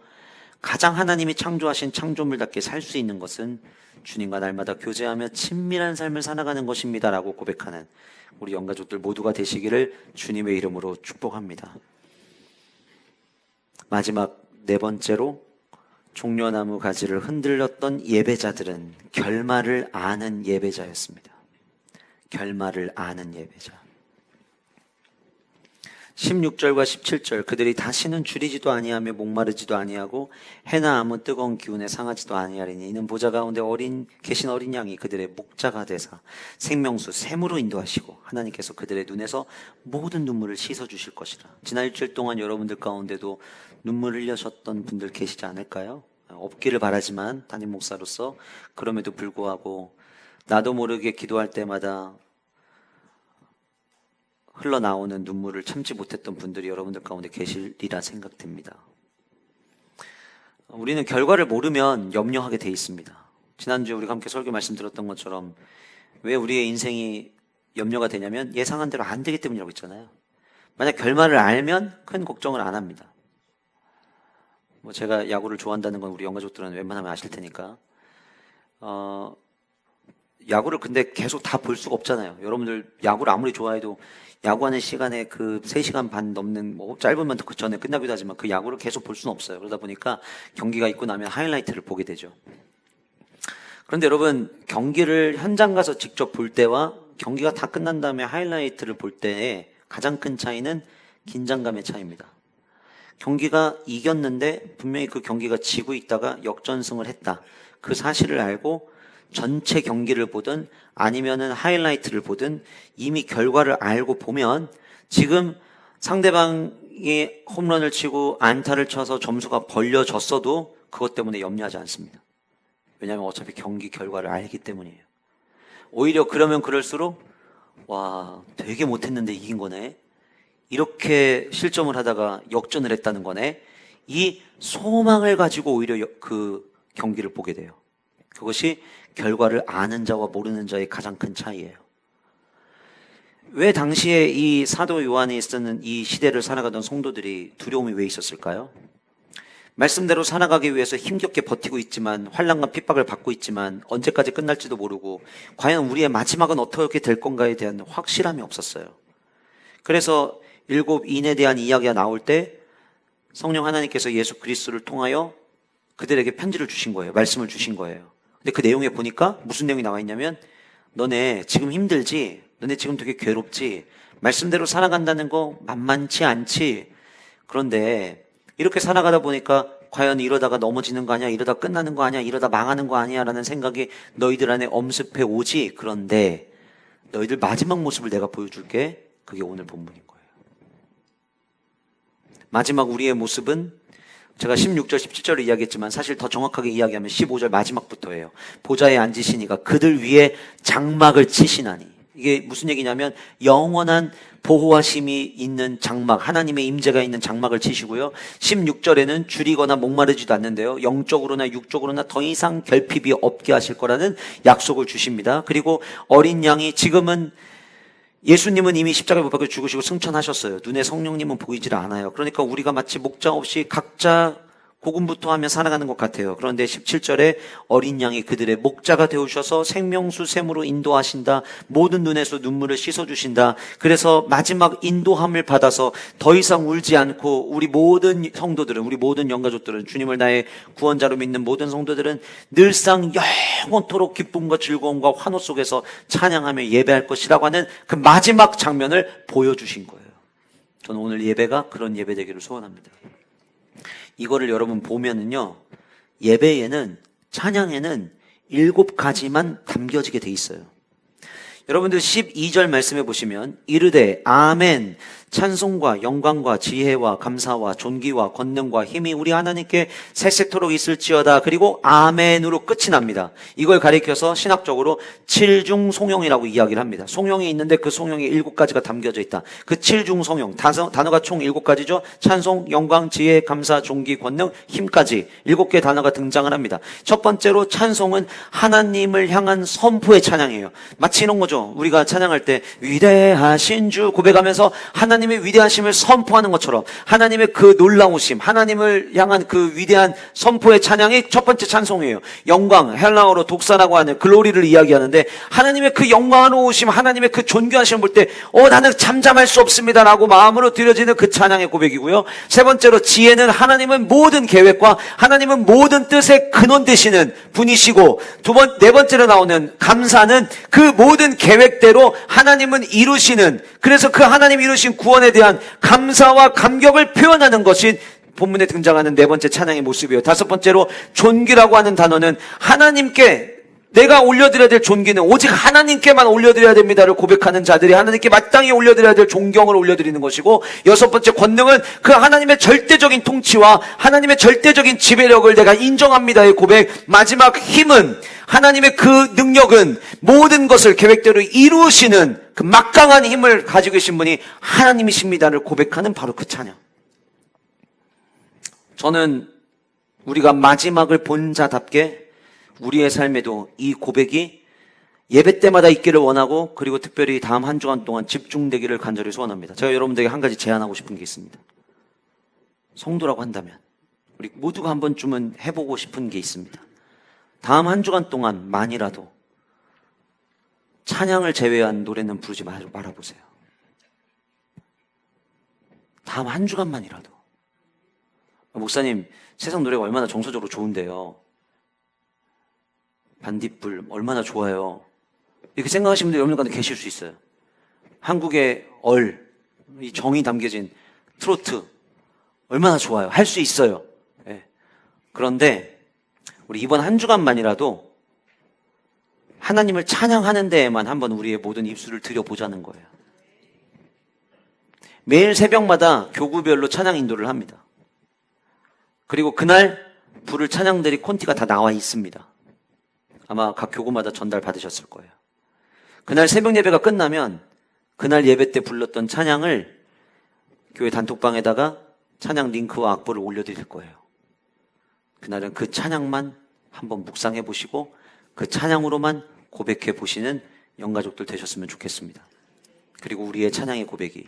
A: 가장 하나님이 창조하신 창조물답게 살 수 있는 것은 주님과 날마다 교제하며 친밀한 삶을 살아가는 것입니다라고 고백하는 우리 영가족들 모두가 되시기를 주님의 이름으로 축복합니다. 마지막 네 번째로, 종려나무 가지를 흔들렸던 예배자들은 결말을 아는 예배자였습니다. 결말을 아는 예배자. 16절과 17절, 그들이 다시는 줄이지도 아니하며 목마르지도 아니하고 해나 아무 뜨거운 기운에 상하지도 아니하리니 이는 보좌 가운데 계신 어린 양이 그들의 목자가 되사 생명수 샘으로 인도하시고 하나님께서 그들의 눈에서 모든 눈물을 씻어주실 것이라. 지난 일주일 동안 여러분들 가운데도 눈물 흘려셨던 분들 계시지 않을까요? 없기를 바라지만 담임 목사로서 그럼에도 불구하고 나도 모르게 기도할 때마다 흘러나오는 눈물을 참지 못했던 분들이 여러분들 가운데 계시리라 생각됩니다. 우리는 결과를 모르면 염려하게 돼 있습니다. 지난주에 우리가 함께 설교 말씀드렸던 것처럼 왜 우리의 인생이 염려가 되냐면 예상한 대로 안 되기 때문이라고 했잖아요. 만약 결말을 알면 큰 걱정을 안 합니다. 제가 야구를 좋아한다는 건 우리 영가족들은 웬만하면 아실 테니까. 야구를 근데 계속 다 볼 수가 없잖아요. 여러분들 야구를 아무리 좋아해도 야구하는 시간에 그 3시간 반 넘는, 짧으면 그 전에 끝나기도 하지만 그 야구를 계속 볼 수는 없어요. 그러다 보니까 경기가 있고 나면 하이라이트를 보게 되죠. 그런데 여러분, 경기를 현장 가서 직접 볼 때와 경기가 다 끝난 다음에 하이라이트를 볼 때의 가장 큰 차이는 긴장감의 차이입니다. 경기가 이겼는데 분명히 그 경기가 지고 있다가 역전승을 했다. 그 사실을 알고 전체 경기를 보든 아니면은 하이라이트를 보든 이미 결과를 알고 보면 지금 상대방이 홈런을 치고 안타를 쳐서 점수가 벌려졌어도 그것 때문에 염려하지 않습니다. 왜냐하면 어차피 경기 결과를 알기 때문이에요. 오히려 그러면 그럴수록 와, 되게 못했는데 이긴 거네. 이렇게 실점을 하다가 역전을 했다는 거네. 이 소망을 가지고 오히려 그 경기를 보게 돼요. 그것이 결과를 아는 자와 모르는 자의 가장 큰 차이예요. 왜 당시에 이 사도 요한이 쓰는 이 시대를 살아가던 성도들이 두려움이 왜 있었을까요? 말씀대로 살아가기 위해서 힘겹게 버티고 있지만, 환난과 핍박을 받고 있지만, 언제까지 끝날지도 모르고 과연 우리의 마지막은 어떻게 될 건가에 대한 확실함이 없었어요. 그래서 일곱 인에 대한 이야기가 나올 때 성령 하나님께서 예수 그리스도를 통하여 그들에게 편지를 주신 거예요. 말씀을 주신 거예요. 근데 그 내용에 보니까 무슨 내용이 나와 있냐면, 너네 지금 힘들지? 너네 지금 되게 괴롭지? 말씀대로 살아간다는 거 만만치 않지? 그런데 이렇게 살아가다 보니까 과연 이러다가 넘어지는 거 아니야? 이러다 끝나는 거 아니야? 이러다 망하는 거 아니야? 라는 생각이 너희들 안에 엄습해 오지? 그런데 너희들 마지막 모습을 내가 보여줄게. 그게 오늘 본문인 거예요. 마지막 우리의 모습은 제가 16절, 17절을 이야기했지만 사실 더 정확하게 이야기하면 15절 마지막부터예요. 보좌에 앉으시니가 그들 위에 장막을 치시나니. 이게 무슨 얘기냐면 영원한 보호하심이 있는 장막, 하나님의 임재가 있는 장막을 치시고요. 16절에는 줄이거나 목마르지도 않는데요. 영적으로나 육적으로나 더 이상 결핍이 없게 하실 거라는 약속을 주십니다. 그리고 어린 양이 지금은 예수님은 이미 십자가에 못 박혀 죽으시고 승천하셨어요. 눈에 성령님은 보이질 않아요. 그러니까 우리가 마치 목자 없이 각자 고군부터 하며 살아가는 것 같아요. 그런데 17절에 어린 양이 그들의 목자가 되어주셔서 생명수 샘으로 인도하신다. 모든 눈에서 눈물을 씻어주신다. 그래서 마지막 인도함을 받아서 더 이상 울지 않고 우리 모든 성도들은, 우리 모든 영가족들은, 주님을 나의 구원자로 믿는 모든 성도들은 늘상 영원토록 기쁨과 즐거움과 환호 속에서 찬양하며 예배할 것이라고 하는 그 마지막 장면을 보여주신 거예요. 저는 오늘 예배가 그런 예배 되기를 소원합니다. 이거를 여러분 보면은요, 예배에는, 찬양에는 7가지만 담겨지게 돼 있어요. 여러분들 12절 말씀해 보시면 이르되 아멘 찬송과 영광과 지혜와 감사와 존귀와 권능과 힘이 우리 하나님께 세세토록 있을지어다. 그리고 아멘으로 끝이 납니다. 이걸 가리켜서 신학적으로 칠중송영이라고 이야기를 합니다. 송영이 있는데 그 송영이 7가지가 담겨져 있다. 그 칠중송영, 단어가 총 7가지죠. 찬송, 영광, 지혜, 감사, 존귀, 권능, 힘까지 7개의 단어가 등장을 합니다. 첫 번째로 찬송은 하나님을 향한 선포의 찬양이에요. 마치 이런 거죠. 우리가 찬양할 때 위대하신 주 고백하면서 하나님의 위대하심을 선포하는 것처럼 하나님의 그 놀라우심, 하나님을 향한 그 위대한 선포의 찬양이 첫 번째 찬송이에요. 영광, 헬라어로 독사라고 하는 글로리를 이야기하는데 하나님의 그 영광스러우심, 하나님의 그 존귀하심을 볼 때 나는 잠잠할 수 없습니다 라고 마음으로 드려지는 그 찬양의 고백이고요. 세 번째로 지혜는 하나님은 모든 계획과 하나님은 모든 뜻의 근원 되시는 분이시고, 네 번째로 나오는 감사는 그 모든 계획대로 하나님은 이루시는, 그래서 그 하나님 이루신 구원에 대한 감사와 감격을 표현하는 것이 본문에 등장하는 네 번째 찬양의 모습이에요. 다섯 번째로 존귀라고 하는 단어는 하나님께 내가 올려드려야 될 존귀는 오직 하나님께만 올려드려야 됩니다를 고백하는 자들이 하나님께 마땅히 올려드려야 될 존경을 올려드리는 것이고, 여섯 번째 권능은 그 하나님의 절대적인 통치와 하나님의 절대적인 지배력을 내가 인정합니다의 고백. 마지막 힘은 하나님의 그 능력은 모든 것을 계획대로 이루시는 그 막강한 힘을 가지고 계신 분이 하나님이십니다를 고백하는 바로 그 찬양. 저는 우리가 마지막을 본 자답게 우리의 삶에도 이 고백이 예배 때마다 있기를 원하고, 그리고 특별히 다음 한 주간 동안 집중되기를 간절히 소원합니다. 제가 여러분들에게 한 가지 제안하고 싶은 게 있습니다. 성도라고 한다면 우리 모두가 한 번쯤은 해보고 싶은 게 있습니다. 다음 한 주간 동안만이라도 찬양을 제외한 노래는 부르지 말아보세요. 다음 한 주간만이라도. 목사님, 세상 노래가 얼마나 정서적으로 좋은데요. 반딧불 얼마나 좋아요. 이렇게 생각하시는 분들 여러분 가운데 계실 수 있어요. 한국의 이 정이 담겨진 트로트 얼마나 좋아요. 할 수 있어요. 네. 그런데 우리 이번 한 주간만이라도 하나님을 찬양하는 데에만 한번 우리의 모든 입술을 들여보자는 거예요. 매일 새벽마다 교구별로 찬양 인도를 합니다. 그리고 그날 부를 찬양들이 콘티가 다 나와 있습니다. 아마 각 교구마다 전달 받으셨을 거예요. 그날 새벽 예배가 끝나면 그날 예배 때 불렀던 찬양을 교회 단톡방에다가 찬양 링크와 악보를 올려드릴 거예요. 그날은 그 찬양만 한번 묵상해 보시고 그 찬양으로만 고백해 보시는 영가족들 되셨으면 좋겠습니다. 그리고 우리의 찬양의 고백이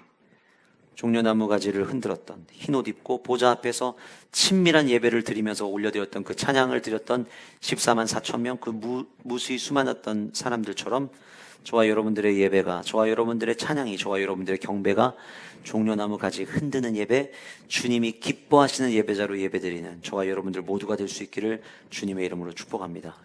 A: 종려나무 가지를 흔들었던, 흰옷 입고 보좌 앞에서 친밀한 예배를 드리면서 올려드렸던 그 찬양을 드렸던 14만 4천 명, 그 무수히 수많았던 사람들처럼 저와 여러분들의 예배가, 저와 여러분들의 찬양이, 저와 여러분들의 경배가 종려나무 가지 흔드는 예배, 주님이 기뻐하시는 예배자로 예배드리는 저와 여러분들 모두가 될 수 있기를 주님의 이름으로 축복합니다.